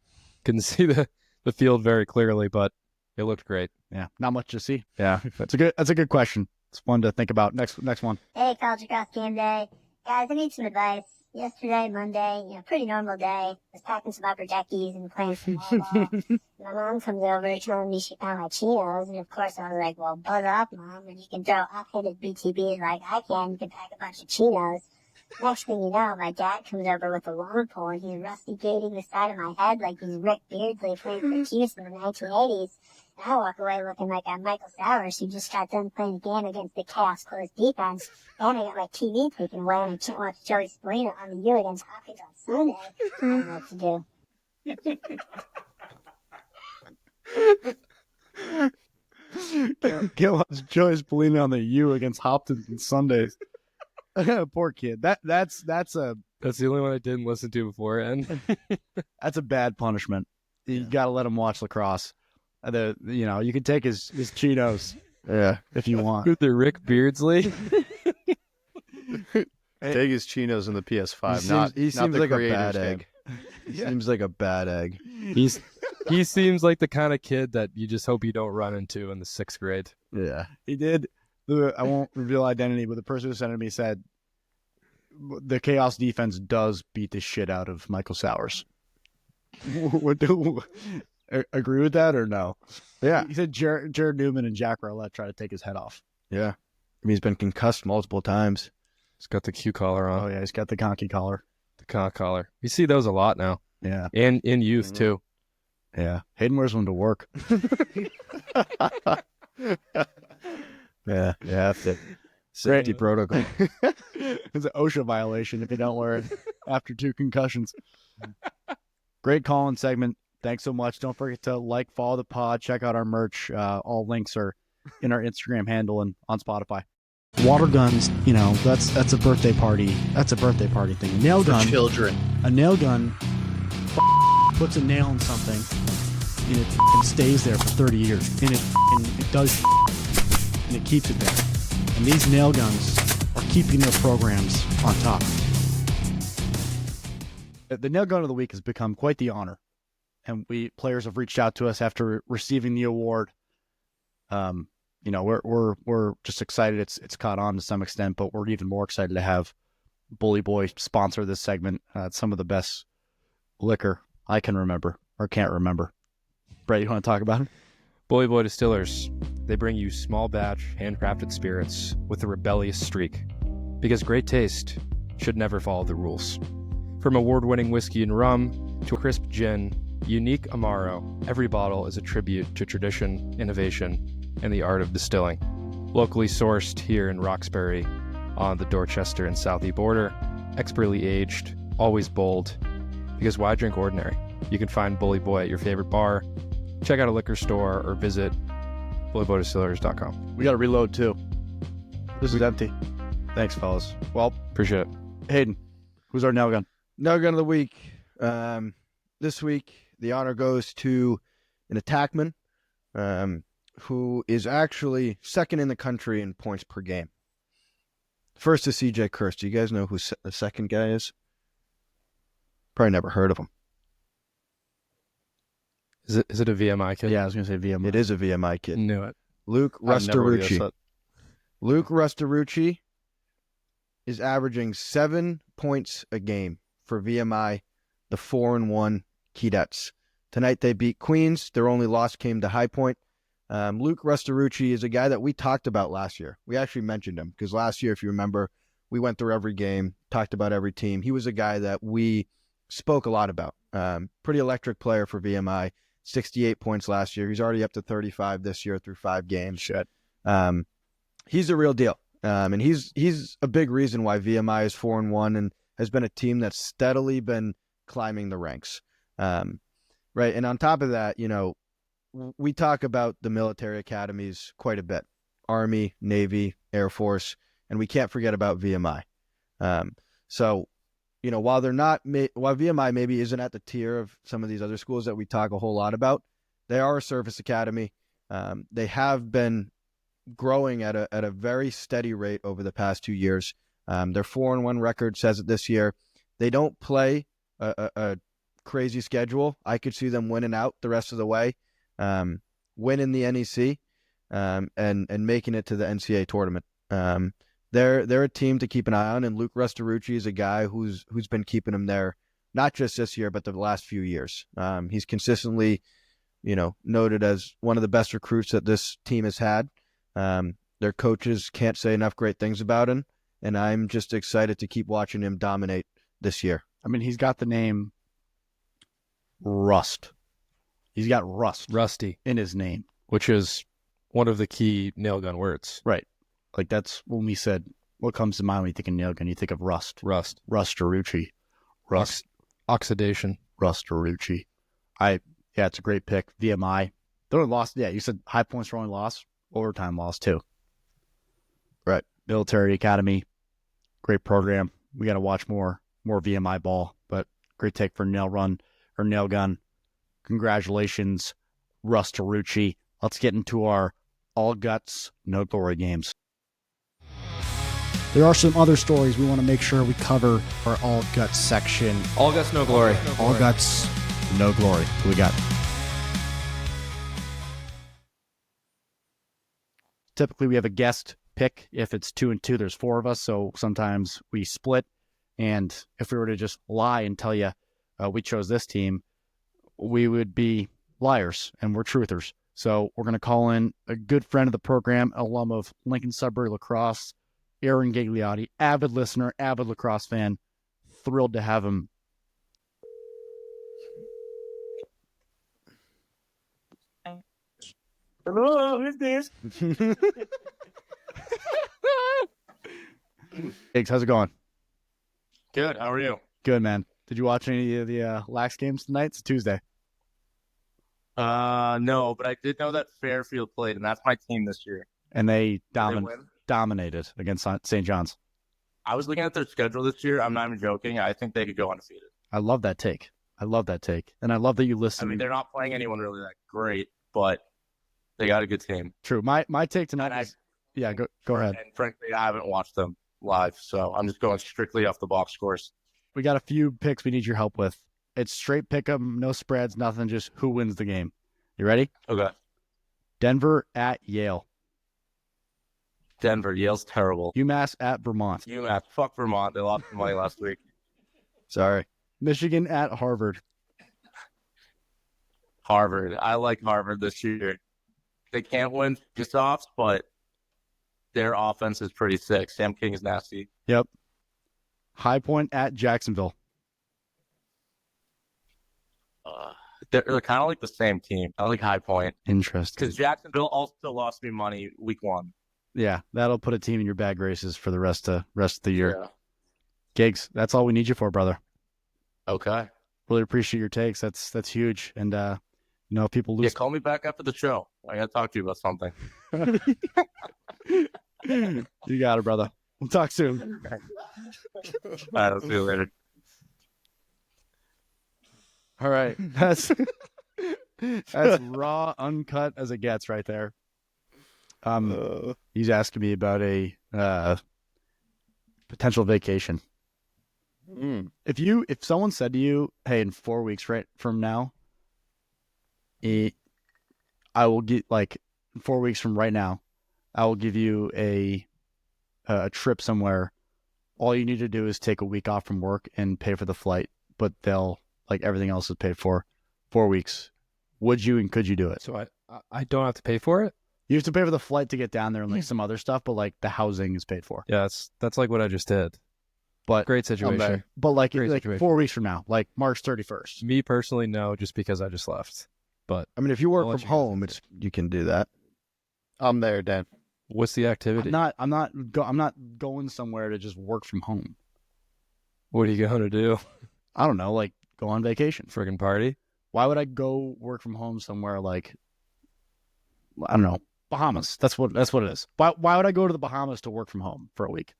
see the field very clearly, but it looked great. Yeah, not much to see. Yeah, that's a good question. It's fun to think about. Next one. Hey, College Lacrosse Game Day. Guys, I need some advice. Yesterday, Monday, pretty normal day. Was packing some upper deckies and playing some volleyball. My mom comes over telling me she found my chinos, and of course I was like, well, buzz up, Mom, and you can throw up-hitted BTBs like I can. You can pack a bunch of chinos. Next thing you know, my dad comes over with a lawn pole, and he's rusty gating the side of my head like he's Rick Beardsley playing for Chiefs in the 1980s. And I walk away looking like a Michael Sowers who just got done playing a game against the Chaos Closed defense. And I got my TV taken away, and I can't watch Joey Spallina on the U against Hopkins on Sunday. I don't know what to do. Can't watch Joey Spallina on the U against Hopkins on Sundays. Poor kid. That's the only one I didn't listen to beforehand. That's a bad punishment. You got to let him watch lacrosse. You can take his chinos, if you want. With the Rick Beardsley. Take his chinos in the PS5. He seems the like a creators bad game. egg. He seems like a bad egg. He seems like the kind of kid that you just hope you don't run into in the 6th grade. Yeah, he did. I won't reveal identity, but the person who sent it to me said the Chaos defense does beat the shit out of Michael Sowers. Agree with that or no? Yeah. He said Jared Newman and Jack Rowlett try to take his head off. Yeah. I mean, he's been concussed multiple times. He's got the Q collar on. Oh, yeah. He's got the conky collar. The conch collar. You see those a lot now. Yeah. And in youth, too. Yeah. Hayden wears one to work. Yeah. Safety protocol. It's an OSHA violation if you don't wear it after 2 concussions. Great call-in segment. Thanks so much. Don't forget to like, follow the pod, check out our merch. All links are in our Instagram handle and on Spotify. Water guns, that's a birthday party. That's a birthday party thing. A nail gun. Children. A nail gun puts a nail in something and it stays there for 30 years. And it does and it keeps it there. And these nail guns are keeping their programs on top. The nail gun of the week has become quite the honor. And players have reached out to us after receiving the award. We're just excited. It's caught on to some extent, but we're even more excited to have Bully Boy sponsor this segment. It's some of the best liquor I can remember or can't remember. Brett, you want to talk about it? Bully Boy Distillers. They bring you small batch, handcrafted spirits with a rebellious streak. Because great taste should never follow the rules. From award-winning whiskey and rum to a crisp gin, unique Amaro, every bottle is a tribute to tradition, innovation, and the art of distilling. Locally sourced here in Roxbury on the Dorchester and Southie border, expertly aged, always bold. Because why drink ordinary? You can find Bully Boy at your favorite bar, check out a liquor store, or visit bullyboydistillers.com. We got to reload too. This is empty. Thanks, fellas. Well, appreciate it. Hayden, who's our nail gun? Nail gun of the week. This week, the honor goes to an attackman who is actually second in the country in points per game. First is CJ Kurst. Do you guys know who the second guy is? Probably never heard of him. Is it a VMI kid? Yeah, I was going to say VMI. It is a VMI kid. Knew it. Luke Rustarucci. Luke Rustarucci is averaging 7 points a game for VMI, the 4-1 Keydets. Tonight they beat Queens. Their only loss came to High Point. Luke Rustarucci is a guy that we talked about last year. We actually mentioned him because last year, if you remember, we went through every game, talked about every team. He was a guy that we spoke a lot about. Pretty electric player for VMI. 68 points last year. He's already up to 35 this year through 5 games. Shit. He's a real deal. And he's a big reason why VMI is 4-1 and has been a team that's steadily been climbing the ranks. Right. And on top of that, we talk about the military academies quite a bit. Army, Navy, Air Force, and we can't forget about VMI. So, while VMI maybe isn't at the tier of some of these other schools that we talk a whole lot about, they are a service academy. They have been growing at a very steady rate over the past 2 years. Their 4-1 record says it this year. They don't play a crazy schedule. I could see them winning out the rest of the way, winning the NEC, and making it to the NCAA tournament. They're a team to keep an eye on, and Luke Rustarucci is a guy who's been keeping them there, not just this year, but the last few years. He's consistently, noted as one of the best recruits that this team has had. Their coaches can't say enough great things about him, and I'm just excited to keep watching him dominate this year. I mean, he's got the name Rust. He's got Rusty in his name, which is one of the key nail gun words. Right. Like that's when we said, what comes to mind when you think of nail gun? You think of rust. Rustarucci. Oxidation. Rustarucci. It's a great pick. VMI. They only lost. Yeah, you said High Points for only loss. Overtime loss too. Right. Military Academy. Great program. We got to watch more VMI ball, but great take for nail gun. Congratulations, Rustarucci. Let's get into our all guts, no glory games. There are some other stories we want to make sure we cover our all guts section. All guts, no glory. All guts, no glory. Who we got? Typically, we have a guest pick. If it's 2 and 2, there's 4 of us, so sometimes we split. And if we were to just lie and tell you we chose this team, we would be liars, and we're truthers. So we're going to call in a good friend of the program, alum of Lincoln Sudbury Lacrosse, Aaron Gagliotti, avid listener, avid lacrosse fan. Thrilled to have him. Hello, who's this? Higgs, how's it going? Good. How are you? Good, man. Did you watch any of the Lax games tonight? It's Tuesday. No, but I did know that Fairfield played, and that's my team this year. And they win? dominated against St. John's. I was looking at their schedule this year. I'm not even joking. I think they could go undefeated. I love that take. And I love that you listen. I mean, they're not playing anyone really that great, but they got a good team. True. My take tonight is, yeah, go ahead. And frankly, I haven't watched them live, so I'm just going strictly off the box scores. We got a few picks we need your help with. It's straight pick 'em, no spreads, nothing, just who wins the game. You ready? Okay. Denver at Yale. Denver. Yale's terrible. UMass at Vermont. UMass. Fuck Vermont. They lost some money last week. Sorry. Michigan at Harvard. Harvard. I like Harvard this year. They can't win face-offs, but their offense is pretty sick. Sam King is nasty. Yep. High Point at Jacksonville. They're kind of like the same team. I like High Point. Interesting. Because Jacksonville also lost me money week 1. Yeah, that'll put a team in your bag races for the rest of the year. Yeah. Gigs, that's all we need you for, brother. Okay. Really appreciate your takes. That's huge. And if people lose. Yeah, call me back after the show. I got to talk to you about something. You got it, brother. We'll talk soon. All right, I'll see you later. All right. That's raw, uncut as it gets right there. He's asking me about a potential vacation. If someone said to you, hey, in 4 weeks right from now, I will get 4 weeks from right now, I will give you a trip somewhere. All you need to do is take a week off from work and pay for the flight, but they'll everything else is paid for. 4 weeks. Would you and could you do it? So I don't have to pay for it? You have to pay for the flight to get down there and some other stuff, but the housing is paid for. Yeah, that's like what I just did. But great situation. But Great situation. 4 weeks from now, March 31st. Me personally, no, just because I just left. But I mean, if you work from home, you can do that. I'm there, Dan. What's the activity? I'm not going somewhere to just work from home. What are you going to do? I don't know, go on vacation. Friggin' party? Why would I go work from home somewhere I don't know, Bahamas? That's what it is. Why would I go to the Bahamas to work from home for a week?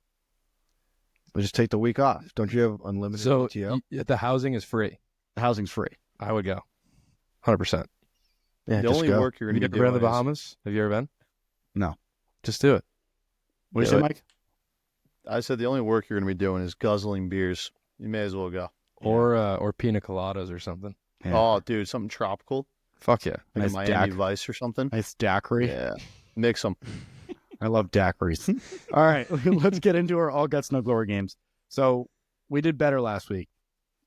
Well, just take the week off. Don't you have unlimited PTO? The housing is free. The housing's free. I would go. 100%. Yeah, the only work you're going to be doing been to the Bahamas? Have you ever been? No. Just do it. What do you say, Mike? I said the only work you're going to be doing is guzzling beers. You may as well go. Or pina coladas or something. Yeah. Oh, dude, something tropical. Fuck yeah. Like a Miami Vice or something. Nice daiquiri. Yeah. Mix them. I love daiquiris. All right, let's get into our All Guts No Glory games. So we did better last week,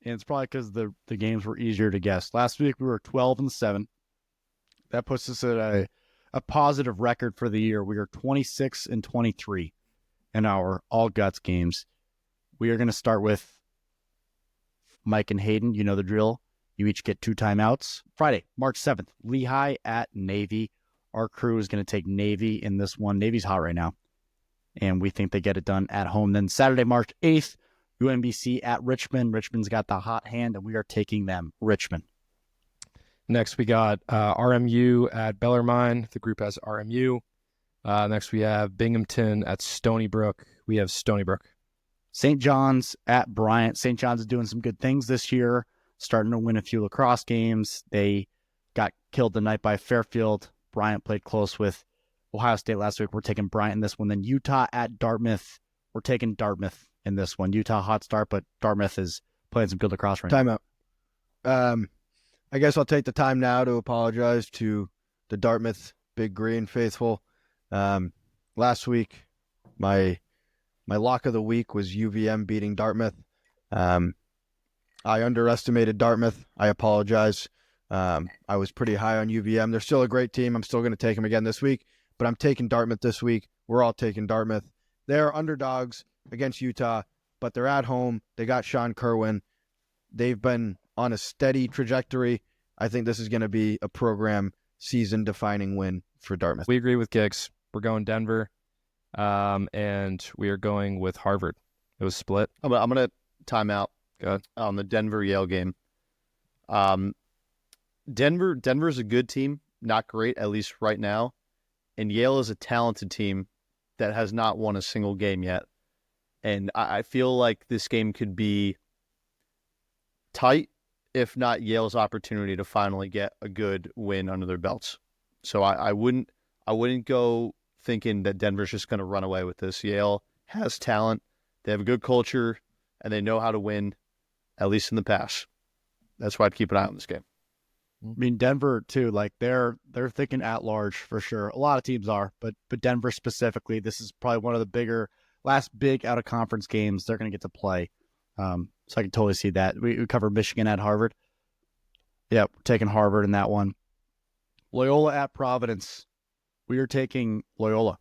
and it's probably because the games were easier to guess. Last week we were 12-7. That puts us at a positive record for the year. We are 26-23 in our All Guts games. We are going to start with Mike and Hayden. You know the drill. You each get 2 timeouts. Friday, March 7th, Lehigh at Navy. Our crew is going to take Navy in this one. Navy's hot right now, and we think they get it done at home. Then Saturday, March 8th, UMBC at Richmond. Richmond's got the hot hand, and we are taking them. Richmond. Next, we got RMU at Bellarmine. The group has RMU. Next, we have Binghamton at Stony Brook. We have Stony Brook. St. John's at Bryant. St. John's is doing some good things this year, starting to win a few lacrosse games. They got killed tonight by Fairfield. Bryant played close with Ohio State last week. We're taking Bryant in this one. Then Utah at Dartmouth. We're taking Dartmouth in this one. Utah, hot start, but Dartmouth is playing some good lacrosse right now. Timeout. I guess I'll take the time now to apologize to the Dartmouth Big Green faithful. Last week, my lock of the week was UVM beating Dartmouth. I underestimated Dartmouth. I apologize. I was pretty high on UVM. They're still a great team. I'm still going to take them again this week, but I'm taking Dartmouth this week. We're all taking Dartmouth. They're underdogs against Utah, but they're at home. They got Sean Kerwin. They've been on a steady trajectory. I think this is going to be a program season-defining win for Dartmouth. We agree with Giggs. We're going Denver, and we are going with Harvard. It was split. I'm going to timeout. Good. On the Denver Yale game. Denver's a good team, not great, at least right now. And Yale is a talented team that has not won a single game yet. And I feel like this game could be tight, if not Yale's opportunity to finally get a good win under their belts. So I wouldn't go thinking that Denver's just going to run away with this. Yale has talent, they have a good culture, and they know how to win, at least in the past. That's why I'd keep an eye on this game. I mean, Denver too, like they're thinking at large for sure. A lot of teams are, but Denver specifically, this is probably one of the last big out of conference games they're going to get to play. So I can totally see that. We covered Michigan at Harvard. Yeah, we're taking Harvard in that one. Loyola at Providence. We are taking Loyola.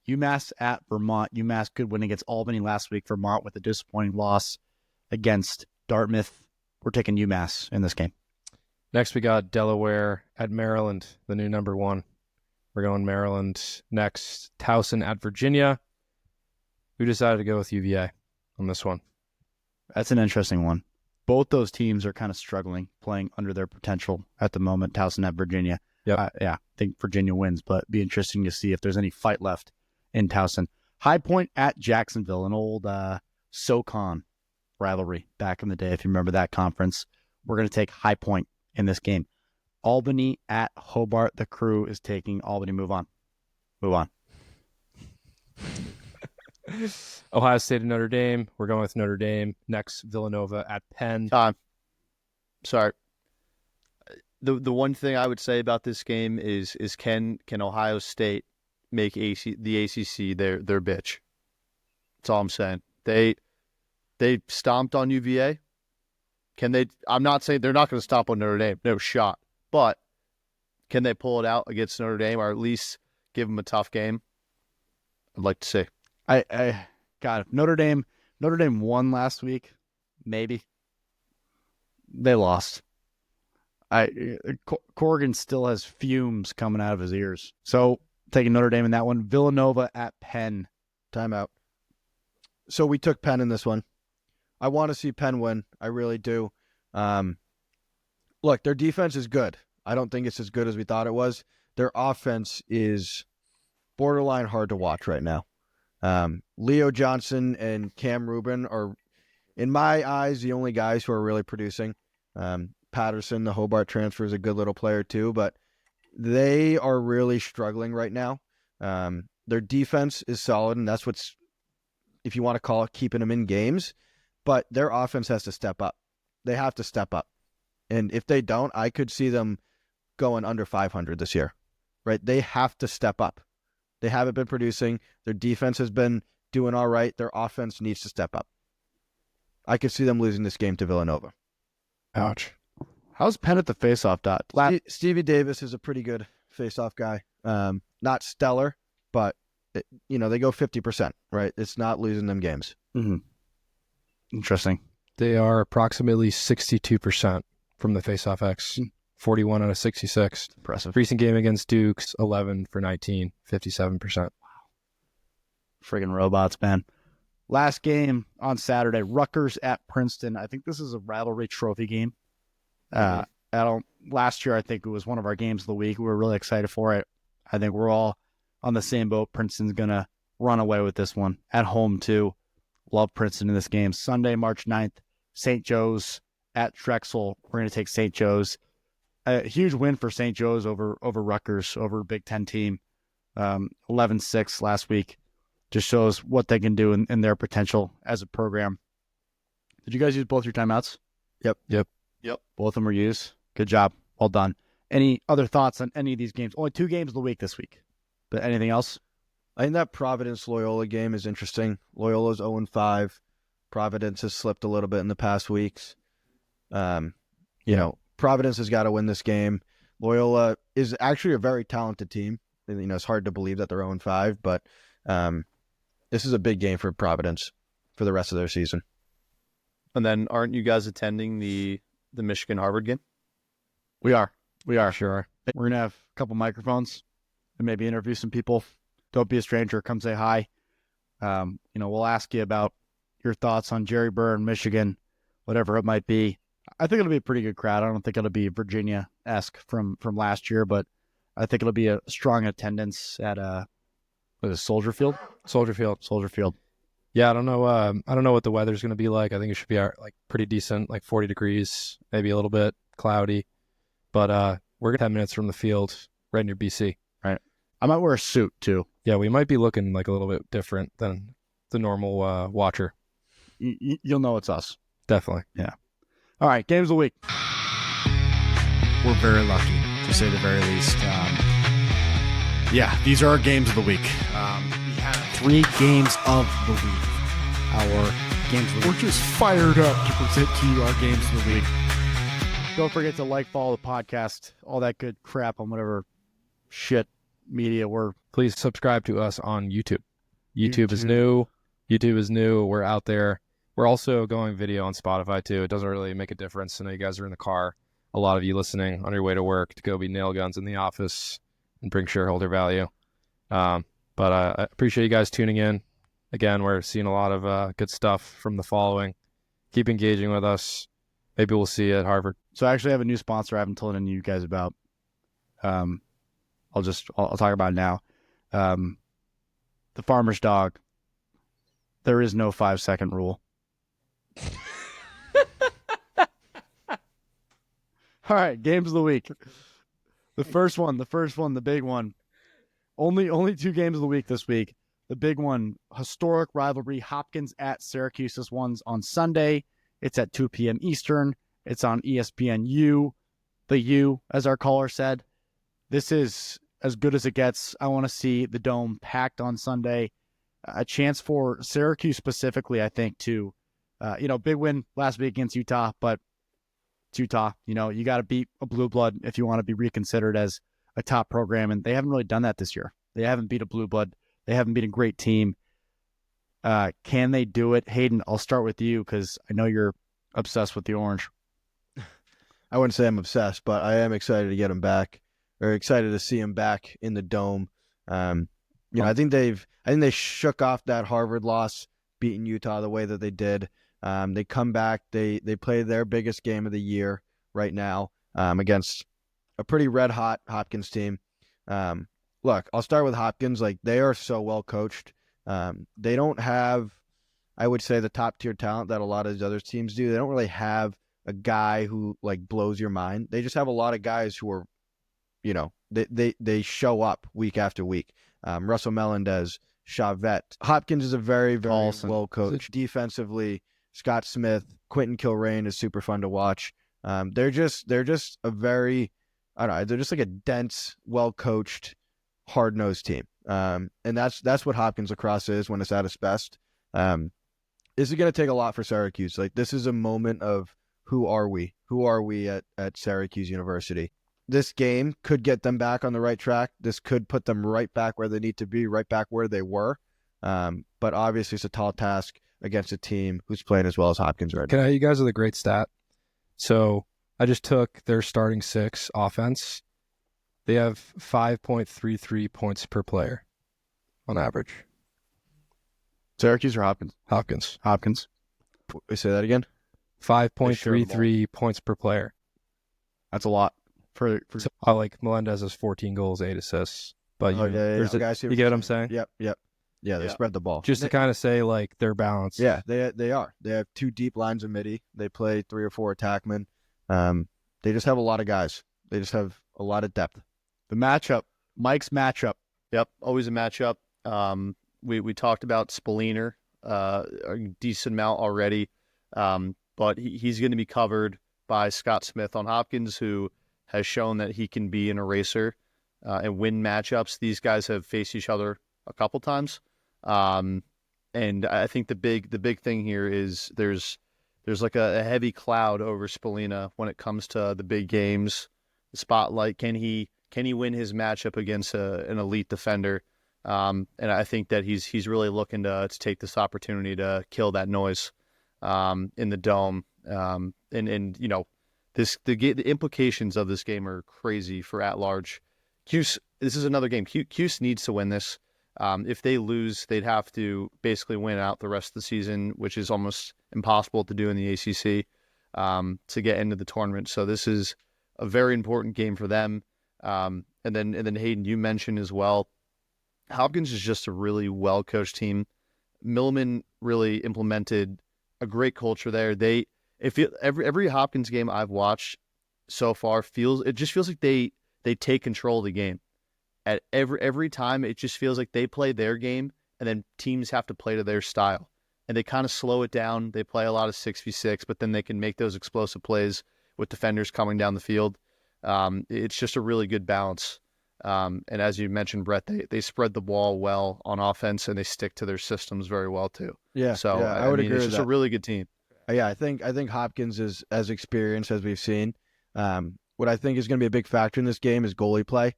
UMass at Vermont. UMass could win against Albany last week. Vermont with a disappointing loss against Dartmouth. We're taking UMass in this game. Next, we got Delaware at Maryland, the new number 1. We're going Maryland next. Towson at Virginia. We decided to go with UVA on this one. That's an interesting one. Both those teams are kind of struggling, playing under their potential at the moment. Towson at Virginia. Yep. I think Virginia wins, but it'd be interesting to see if there's any fight left in Towson. High Point at Jacksonville, an old SoCon rivalry back in the day, if you remember that conference. We're going to take High Point in this game. Albany at Hobart. The Crew is taking Albany. Move on. Ohio State and Notre Dame. We're going with Notre Dame. Next, Villanova at Penn. Time. Sorry. The one thing I would say about this game is can Ohio State make the ACC their bitch? That's all I'm saying. They stomped on UVA. Can they? I'm not saying they're not going to stomp on Notre Dame. No shot. But can they pull it out against Notre Dame, or at least give them a tough game? I'd like to see. I got it. Notre Dame won last week. Maybe they lost. Corrigan still has fumes coming out of his ears. So taking Notre Dame in that one. Villanova at Penn. Timeout. So we took Penn in this one. I want to see Penn win. I really do. Look, their defense is good. I don't think it's as good as we thought it was. Their offense is borderline hard to watch right now. Leo Johnson and Cam Rubin are, in my eyes, the only guys who are really producing. Patterson, the Hobart transfer, is a good little player too, but they are really struggling right now. Their defense is solid, and that's what's, if you want to call it, keeping them in games. But their offense has to step up. They have to step up. And if they don't, I could see them going under 500 this year. Right? They have to step up. They haven't been producing. Their defense has been doing all right. Their offense needs to step up. I could see them losing this game to Villanova. Ouch. How's Penn at the faceoff dot? Stevie Davis is a pretty good faceoff guy. Not stellar, but they go 50%, right? It's not losing them games. Mm-hmm. Interesting. They are approximately 62% from the faceoff X. 41 out of 66. Impressive. Recent game against Duke's 11 for 19, 57%. Wow. Friggin' robots, man. Last game on Saturday, Rutgers at Princeton. I think this is a rivalry trophy game. Last year, I think it was one of our games of the week. We were really excited for it. I think we're all on the same boat. Princeton's going to run away with this one. At home, too. Love Princeton in this game. Sunday, March 9th, St. Joe's at Drexel. We're going to take St. Joe's. A huge win for St. Joe's over Rutgers, over a Big Ten team. 11-6 last week. Just shows what they can do in their potential as a program. Did you guys use both your timeouts? Yep. Both of them were used. Good job. Well done. Any other thoughts on any of these games? Only 2 games of the week this week. But anything else? I think that Providence-Loyola game is interesting. Loyola's 0-5. Providence has slipped a little bit in the past weeks. Providence has got to win this game. Loyola is actually a very talented team. It's hard to believe that they're 0-5, but this is a big game for Providence for the rest of their season. And then aren't you guys attending the Michigan-Harvard game? We are. Sure. We're going to have a couple microphones and maybe interview some people. Don't be a stranger. Come say hi. We'll ask you about your thoughts on Jerry Burr in Michigan, whatever it might be. I think it'll be a pretty good crowd. I don't think it'll be Virginia-esque from last year, but I think it'll be a strong attendance at Soldier Field. Soldier Field. Yeah, I don't know. I don't know what the weather's going to be like. I think it should be like pretty decent, like 40 degrees, maybe a little bit cloudy. But we're 10 minutes from the field, right near BC. Right. I might wear a suit too. Yeah, we might be looking like a little bit different than the normal watcher. You'll know it's us. Definitely. Yeah. All right, games of the week. We're very lucky, to say the very least. Yeah, these are our games of the week. We have 3 games of the week. Our games of the week. We're just fired up to present to you our games of the week. Don't forget to like, follow the podcast, all that good crap on whatever shit media we're. Please subscribe to us on YouTube. YouTube is new. We're out there. We're also going video on Spotify too. It doesn't really make a difference. I know you guys are in the car. A lot of you listening on your way to work to go be nail guns in the office and bring shareholder value. But I appreciate you guys tuning in. Again, we're seeing a lot of good stuff from the following. Keep engaging with us. Maybe we'll see you at Harvard. So I actually have a new sponsor I haven't told any of you guys about. I'll talk about it now. The Farmer's Dog. There is no 5-second rule. All right, games of the week. The first one, the big one. Only 2 games of the week this week. The big one, historic rivalry, Hopkins at Syracuse. This one's on Sunday. It's at 2 p.m. Eastern. It's on ESPN U. The U, as our caller said. This is as good as it gets. I want to see the Dome packed on Sunday. A chance for Syracuse specifically, I think, to, big win last week against Utah, but it's Utah. You got to beat a blue blood if you want to be reconsidered as a top program, and they haven't really done that this year. They haven't beat a blue blood. They haven't beat a great team. Can they do it? Hayden, I'll start with you because I know you're obsessed with the orange. I wouldn't say I'm obsessed, but I am excited to get him back, or excited to see him back in the Dome. I think they shook off that Harvard loss, beating Utah the way that they did. They come back. They play their biggest game of the year right now against a pretty red hot Hopkins team. Look, I'll start with Hopkins. Like, they are so well coached. They don't have, I would say, the top tier talent that a lot of these other teams do. They don't really have a guy who like blows your mind. They just have a lot of guys who are, they show up week after week. Russell Melendez, Chavette. Hopkins is a very, very well coached. Defensively, Scott Smith, Quentin Kilrain is super fun to watch. They're just a very, I don't know, they're just like a dense, well coached, hard nosed team. And that's what Hopkins lacrosse is when it's at its best. This is going to take a lot for Syracuse. Like, this is a moment of who are we? Who are we at Syracuse University? This game could get them back on the right track. This could put them right back where they need to be, right back where they were. But obviously it's a tall task against a team who's playing as well as Hopkins right now. You guys are the great stat. So I just took their starting 6 offense. They have 5.33 points per player on average. Syracuse or Hopkins? Hopkins. Say that again? 5.33 points per player. That's a lot. For I like Melendez has 14 goals, 8 assists. But you get what I'm saying? Yep. Yeah, they spread the ball. Just to kind of say, like, they're balanced. Yeah, they are. They have 2 deep lines of midi. They play 3 or 4 attackmen. They just have a lot of guys. They just have a lot of depth. The matchup, Mike's matchup. Yep, always a matchup. We talked about Spalliner a decent amount already, but he's going to be covered by Scott Smith on Hopkins, who has shown that he can be an eraser and win matchups. These guys have faced each other a couple times, and I think the big thing here is there's like a heavy cloud over Spallina when it comes to the big games, the spotlight. Can he win his matchup against an elite defender? And I think that he's really looking to take this opportunity to kill that noise in the Dome. The implications of this game are crazy for at large. Cuse, this is another game. Cuse needs to win this. If they lose, they'd have to basically win out the rest of the season, which is almost impossible to do in the ACC to get into the tournament. So this is a very important game for them. And then Hayden, you mentioned as well, Hopkins is just a really well-coached team. Milliman really implemented a great culture there. Every Hopkins game I've watched so far just feels like they take control of the game. At every time, it just feels like they play their game, and then teams have to play to their style. And they kind of slow it down. They play a lot of 6v6, but then they can make those explosive plays with defenders coming down the field. It's just a really good balance. And as you mentioned, Brett, they spread the ball well on offense, and they stick to their systems very well too. Yeah, so yeah, I would agree it's with just that. a really good team. Yeah, I think Hopkins is as experienced as we've seen. What I think is going to be a big factor in this game is goalie play.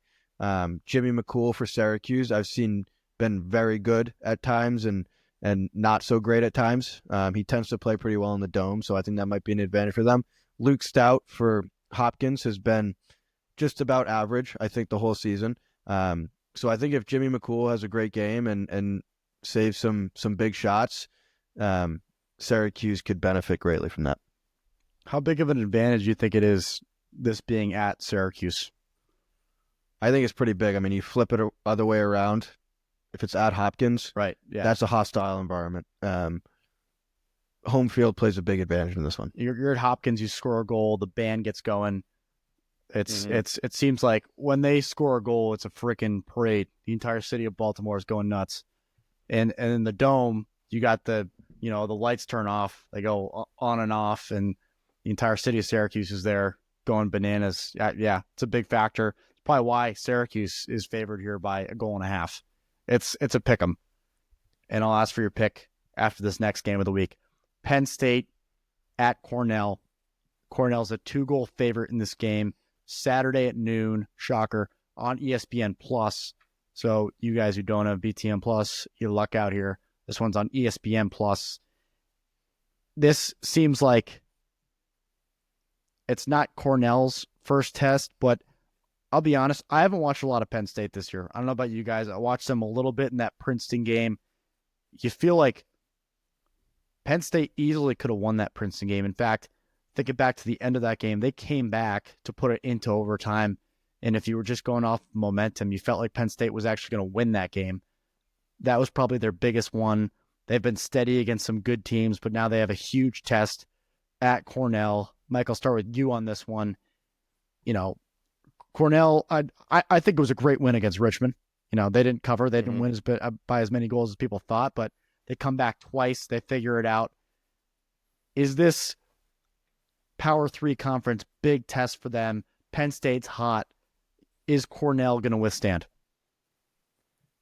Jimmy McCool for Syracuse, I've seen been very good at times and not so great at times. He tends to play pretty well in the dome, so I think that might be an advantage for them. Luke Stout for Hopkins has been just about average, I think, the whole season. So I think if Jimmy McCool has a great game and saves some big shots, Syracuse could benefit greatly from that. How big of an advantage do you think it is, this being at Syracuse? I think it's pretty big. I mean, you flip it other way around. If it's at Hopkins, right? Yeah, that's a hostile environment. Home field plays a big advantage in this one. You're at Hopkins, you score a goal, the band gets going. It seems like when they score a goal, it's a freaking parade. The entire city of Baltimore is going nuts. And in the dome, you got the lights turn off, they go on and off, and the entire city of Syracuse is there going bananas. Yeah, it's a big factor. It's probably why Syracuse is favored here by 1.5. It's a pick 'em. And I'll ask for your pick after this next game of the week. Penn State at Cornell. Cornell's a 2-goal favorite in this game. Saturday at noon, shocker, on ESPN Plus. So you guys who don't have BTN Plus, you luck out here. This one's on ESPN Plus. This seems like it's not Cornell's first test, but I'll be honest, I haven't watched a lot of Penn State this year. I don't know about you guys. I watched them a little bit in that Princeton game. You feel like Penn State easily could have won that Princeton game. In fact, thinking back to the end of that game, they came back to put it into overtime. And if you were just going off momentum, you felt like Penn State was actually going to win that game. That was probably their biggest one. They've been steady against some good teams, but now they have a huge test at Cornell. Mike, I'll start with you on this one. Cornell, I think it was a great win against Richmond. They didn't cover. They didn't win by as many goals as people thought, but they come back twice. They figure it out. Is this Power 3 conference big test for them? Penn State's hot. Is Cornell going to withstand?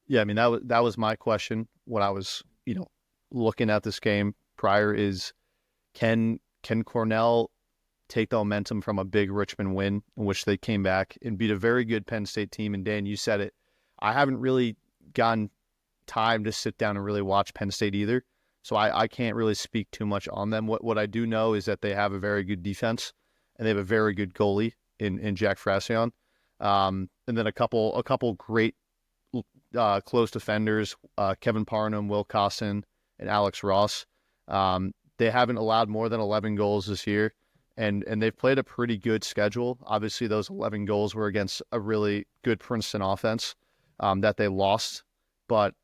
Yeah, I mean, that was my question when I was, looking at this game prior is, can Cornell take the momentum from a big Richmond win in which they came back and beat a very good Penn State team? And Dan, you said it. I haven't really gotten time to sit down and really watch Penn State either, so I can't really speak too much on them. What I do know is that they have a very good defense and they have a very good goalie in Jack Frassion. And then a couple great close defenders, Kevin Parnham, Will Costin, and Alex Ross. They haven't allowed more than 11 goals this year, and they've played a pretty good schedule. Obviously, those 11 goals were against a really good Princeton offense that they lost. But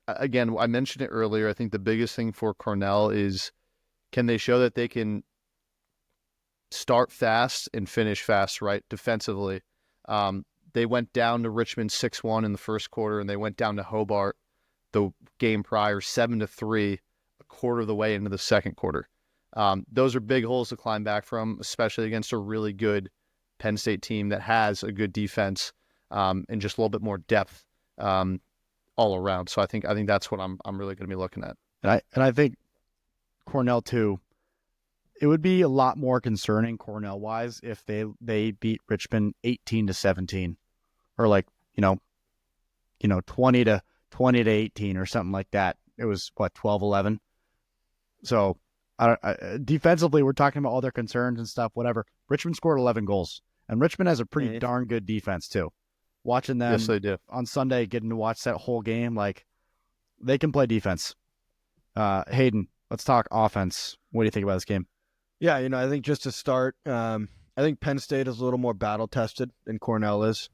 again, I mentioned it earlier. I think the biggest thing for Cornell is, can they show that they can start fast and finish fast, right, defensively? They went down to Richmond 6-1 in the first quarter, and they went down to Hobart the game prior 7-3 a quarter of the way into the second quarter. Those are big holes to climb back from, especially against a really good Penn State team that has a good defense and just a little bit more depth all around. So I think that's what I'm really going to be looking at. And I think Cornell too. It would be a lot more concerning Cornell wise if they beat Richmond 18-17, or 20-18 or something like that. It was 12-11. So defensively, we're talking about all their concerns and stuff. Whatever. Richmond scored 11 goals, and Richmond has a pretty darn good defense too. Watching them Yes, they do. on Sunday, getting to watch that whole game, like they can play defense. Hayden, let's talk offense. What do you think about this game? Yeah, I think just to start, I think Penn State is a little more battle tested than Cornell is.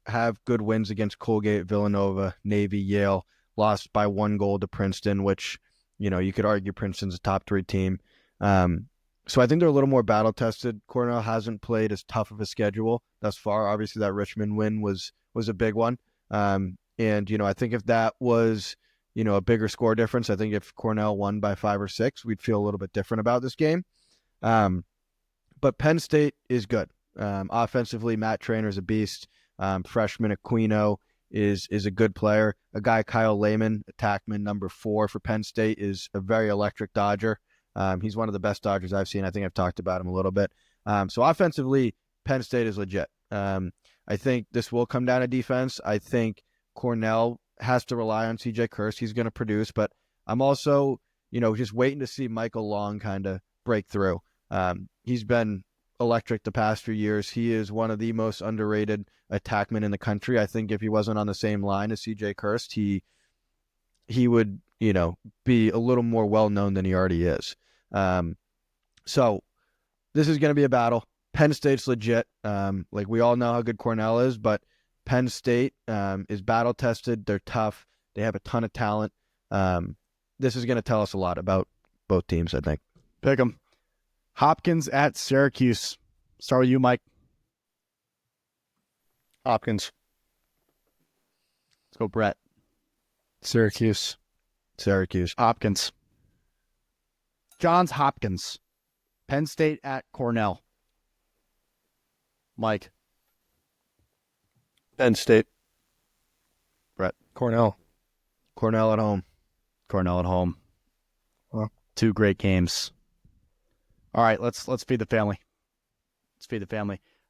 Have good wins against Colgate, Villanova, Navy, Yale, lost by 1 goal to Princeton, which, you could argue Princeton's a top 3 team. So I think they're a little more battle tested. Cornell hasn't played as tough of a schedule thus far. Obviously, that Richmond win was a big one. And I think if that was, a bigger score difference, I think if Cornell won by 5 or 6, we'd feel a little bit different about this game. But Penn State is good. Offensively, Matt Trainor's a beast. Freshman Aquino is a good player. A guy, Kyle Lehman, attackman number 4 for Penn State, is a very electric Dodger. He's one of the best Dodgers I've seen. I think I've talked about him a little bit. So offensively, Penn State is legit. I think this will come down to defense. I think Cornell has to rely on CJ Kirst. He's going to produce, but I'm also, just waiting to see Michael Long kind of break through. He's been electric the past few years. He is one of the most underrated attackmen in the country. I think if he wasn't on the same line as CJ Kirst, he would, be a little more well-known than he already is. So this is going to be a battle. Penn State's legit. Like we all know how good Cornell is, but Penn State is battle-tested. They're tough. They have a ton of talent. This is going to tell us a lot about both teams, I think. Pick 'em. Hopkins at Syracuse. Start with you, Mike. Hopkins. Let's go, Brett. Syracuse. Hopkins. Johns Hopkins. Penn State at Cornell. Mike. Penn State. Brett. Cornell. Cornell at home. Well, 2 great games. All right, let's feed the family.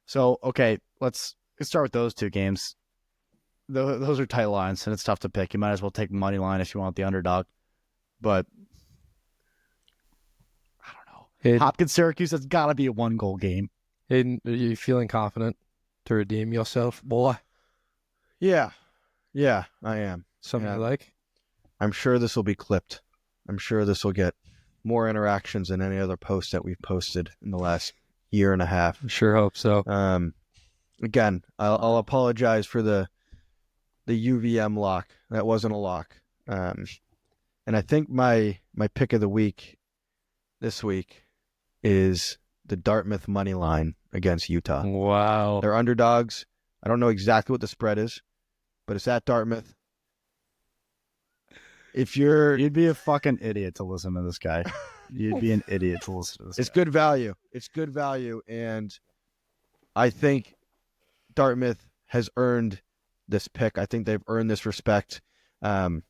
So, okay, let's start with those 2 games. Those are tight lines, and it's tough to pick. You might as well take money line if you want the underdog. But I don't know. Hopkins Syracuse, that's got to be a 1-goal game. Hayden, are you feeling confident to redeem yourself, boy? Yeah, I am. Something you like? I'm sure this will be clipped. I'm sure this will get more interactions than any other post that we've posted in the last year and a half. I sure hope so. Again, I'll apologize for the UVM lock. That wasn't a lock. And I think my pick of the week this week is the Dartmouth money line against Utah. Wow. They're underdogs. I don't know exactly what the spread is, but it's at Dartmouth. You'd be a fucking idiot to listen to this guy. You'd be an idiot to listen to this It's guy. good value. It's good value, and I think Dartmouth has earned this pick. I think they've earned this respect. Last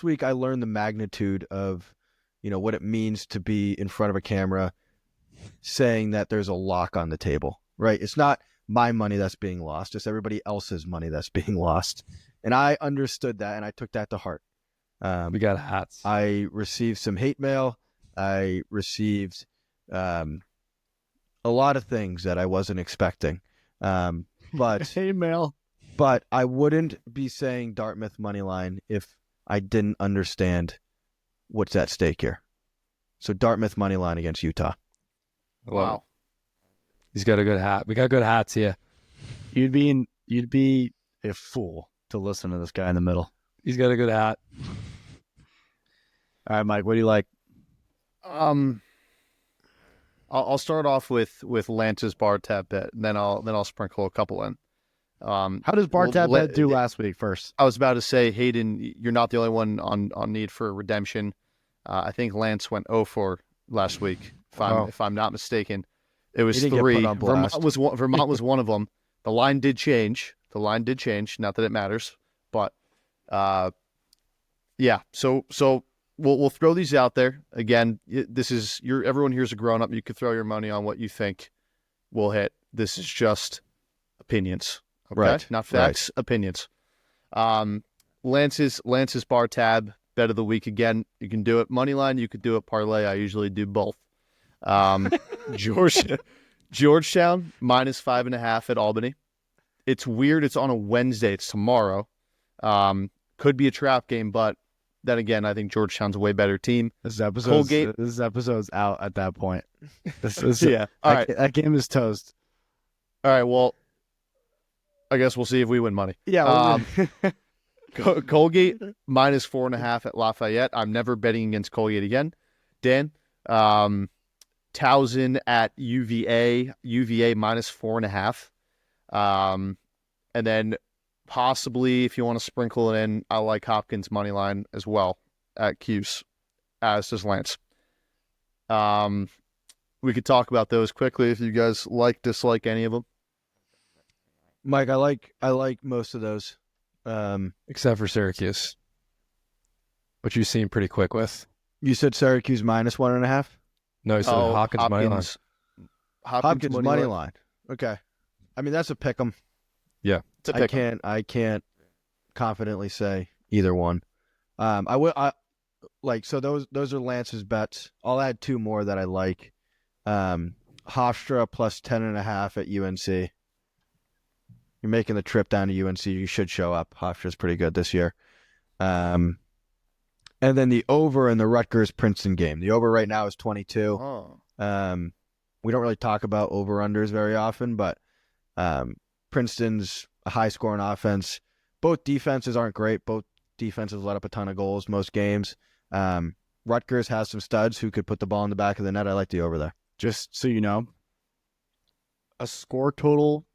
week, I learned the magnitude of, what it means to be in front of a camera saying that there's a lock on the table, right? It's not my money that's being lost. It's everybody else's money that's being lost. And I understood that, and I took that to heart. We got hats. I received some hate mail. I received a lot of things that I wasn't expecting. But hate mail. But I wouldn't be saying Dartmouth money line if I didn't understand what's at stake here. So Dartmouth money line against Utah. Wow. He's got a good hat. We got good hats here. You'd be a fool to listen to this guy in the middle. He's got a good hat. All right, Mike, what do you like? I'll start off with Lance's bar tab bet, and then I'll sprinkle a couple in. How does bar tab bet do last week first? I was about to say, Hayden, you're not the only one on need for redemption. I think Lance went 0 last week, if I'm not mistaken. It was 3. Vermont was one of them. The line did change. Not that it matters, but yeah. So we'll throw these out there again. This is everyone here's a grown up. You could throw your money on what you think will hit. This is just opinions, okay? Right? Not facts, opinions. Lance's bar tab bet of the week again. You can do it money line. You could do it parlay. I usually do both. Georgetown -5.5 at Albany. It's weird. It's on a Wednesday. It's tomorrow. Could be a trap game, but then again, I think Georgetown's a way better team. This episode's out at that point. Yeah. All right. That game is toast. All right. Well, I guess we'll see if we win money. Yeah. Colgate minus 4.5 at Lafayette. I'm never betting against Colgate again. Dan, Towson at UVA minus 4.5. And then possibly, if you want to sprinkle it in, I like Hopkins money line as well at Cuse, as does Lance. We could talk about those quickly if you guys dislike any of them. Mike, I like most of those. Except for Syracuse, which you seem pretty quick with. You said Syracuse minus 1.5? No, you said Hopkins money line. Hopkins money line. Okay. I mean, that's a pick 'em. Yeah. I can't confidently say either one. So those are Lance's bets. I'll add two more that I like. Hofstra plus 10.5 at UNC. You're making the trip down to UNC. You should show up. Hofstra's pretty good this year. And then the over in the Rutgers-Princeton game. The over right now is 22. Oh. We don't really talk about over-unders very often, but Princeton's a high-scoring offense. Both defenses aren't great. Both defenses let up a ton of goals most games. Rutgers has some studs who could put the ball in the back of the net. I like the over there. Just so you know, a score total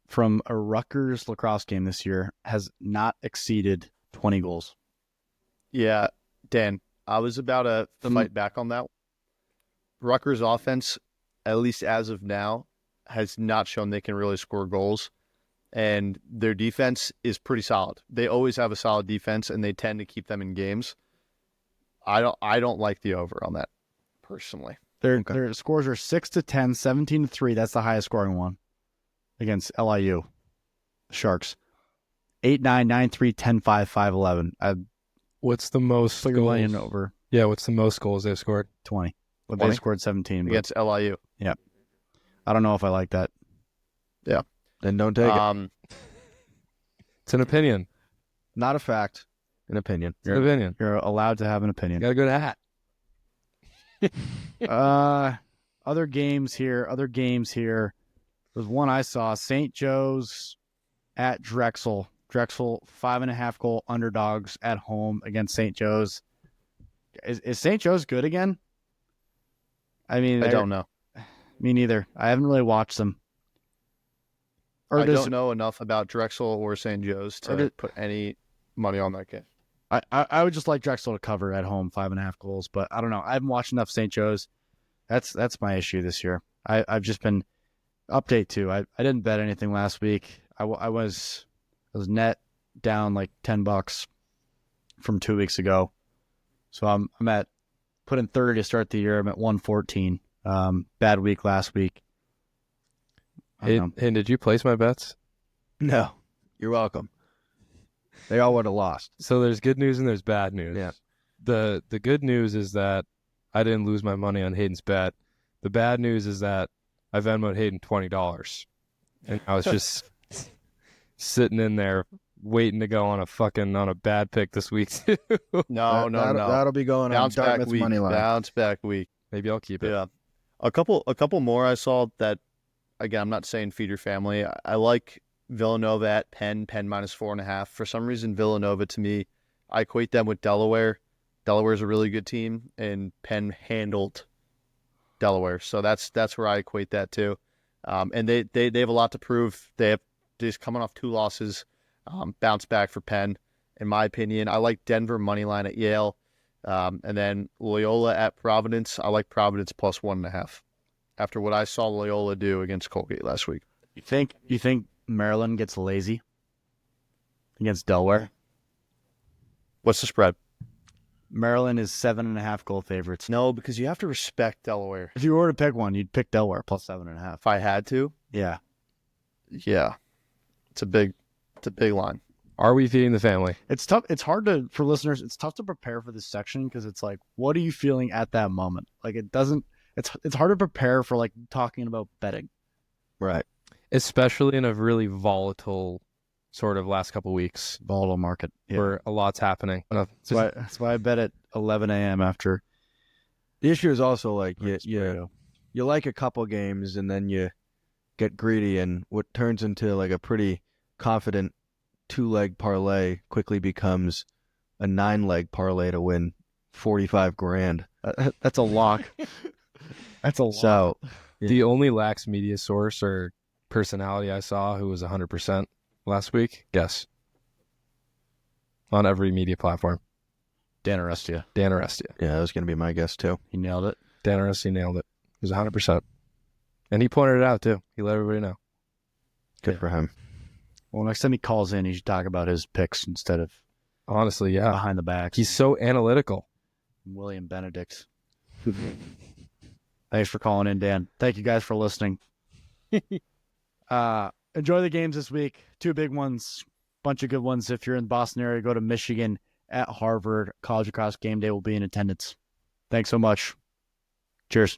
from a Rutgers lacrosse game this year has not exceeded 20 goals. Yeah, Dan, I was about to fight back on that. Rutgers offense, at least as of now, has not shown they can really score goals, and their defense is pretty solid. They always have a solid defense, and they tend to keep them in games. I don't like the over on that, personally. Their scores are 6-10, 17-3. That's the highest scoring one against LIU, the Sharks. 8-9, 9-3, 10-5, 5-11. What's the most goals? Over. Yeah, what's the most goals they've scored? 20. But they scored 17. Against LIU. Yeah. I don't know if I like that. Yeah. Then don't take it. It's an opinion. Not a fact. An opinion. It's an opinion. You're allowed to have an opinion. You got a good hat. Other games here. There's one I saw. St. Joe's at Drexel. Drexel 5.5 goal underdogs at home against St. Joe's. Is St. Joe's good again? I mean, I don't know. Me neither. I haven't really watched them. I don't know enough about Drexel or St. Joe's to put any money on that game. I would just like Drexel to cover at home 5.5 goals, but I don't know. I haven't watched enough St. Joe's. That's my issue this year. I've just been update too. I didn't bet anything last week. I was net down like $10 from 2 weeks ago, so I'm at put in 30 to start the year. I'm at 114. Bad week last week. Hey, did you place my bets? No. You're welcome. They all would have lost. So there's good news and there's bad news. Yeah. The good news is that I didn't lose my money on Hayden's bet. The bad news is that I Venmoed Hayden $20. And I was just sitting in there waiting to go on a bad pick this week too. No. That'll be going Bounce on back Dartmouth's week. money line. Bounce back week. Maybe I'll keep it. Yeah. A couple more I saw that, again, I'm not saying feed your family. I like Villanova at Penn minus 4.5. For some reason, Villanova, to me, I equate them with Delaware. Delaware's a really good team, and Penn handled Delaware. So that's where I equate that to. And they have a lot to prove. They're just coming off 2 losses, bounce back for Penn, in my opinion. I like Denver money line at Yale. And then Loyola at Providence. I like Providence plus 1.5 after what I saw Loyola do against Colgate last week. You think Maryland gets lazy against Delaware? What's the spread? Maryland is 7.5 goal favorites. No, because you have to respect Delaware. If you were to pick one, you'd pick Delaware plus 7.5. If I had to? Yeah. Yeah. It's a big line. Are we feeding the family? It's tough. It's hard for listeners. It's tough to prepare for this section because it's like, what are you feeling at that moment? Like it's hard to prepare for like talking about betting. Right. especially in a really volatile sort of last couple weeks. Volatile market. Where a lot's happening. That's why I bet at 11 a.m. after. The issue is also like you like a couple games and then you get greedy, and what turns into like a pretty confident 2-leg parlay quickly becomes a 9-leg parlay to win $45,000. That's a lock. That's a lock. So the only lax media source or personality I saw who was 100% last week, guess. On every media platform. Dan Arestia. Yeah, that was going to be my guess too. He nailed it. Dan Arestia nailed it. He was 100%. And he pointed it out too. He let everybody know. Good for him. Well, next time he calls in, he should talk about his picks instead of honestly, yeah, behind the back. He's so analytical. William Benedict. Thanks for calling in, Dan. Thank you guys for listening. Enjoy the games this week. 2 big ones, bunch of good ones. If you're in the Boston area, go to Michigan at Harvard. College Lacrosse Game Day will be in attendance. Thanks so much. Cheers.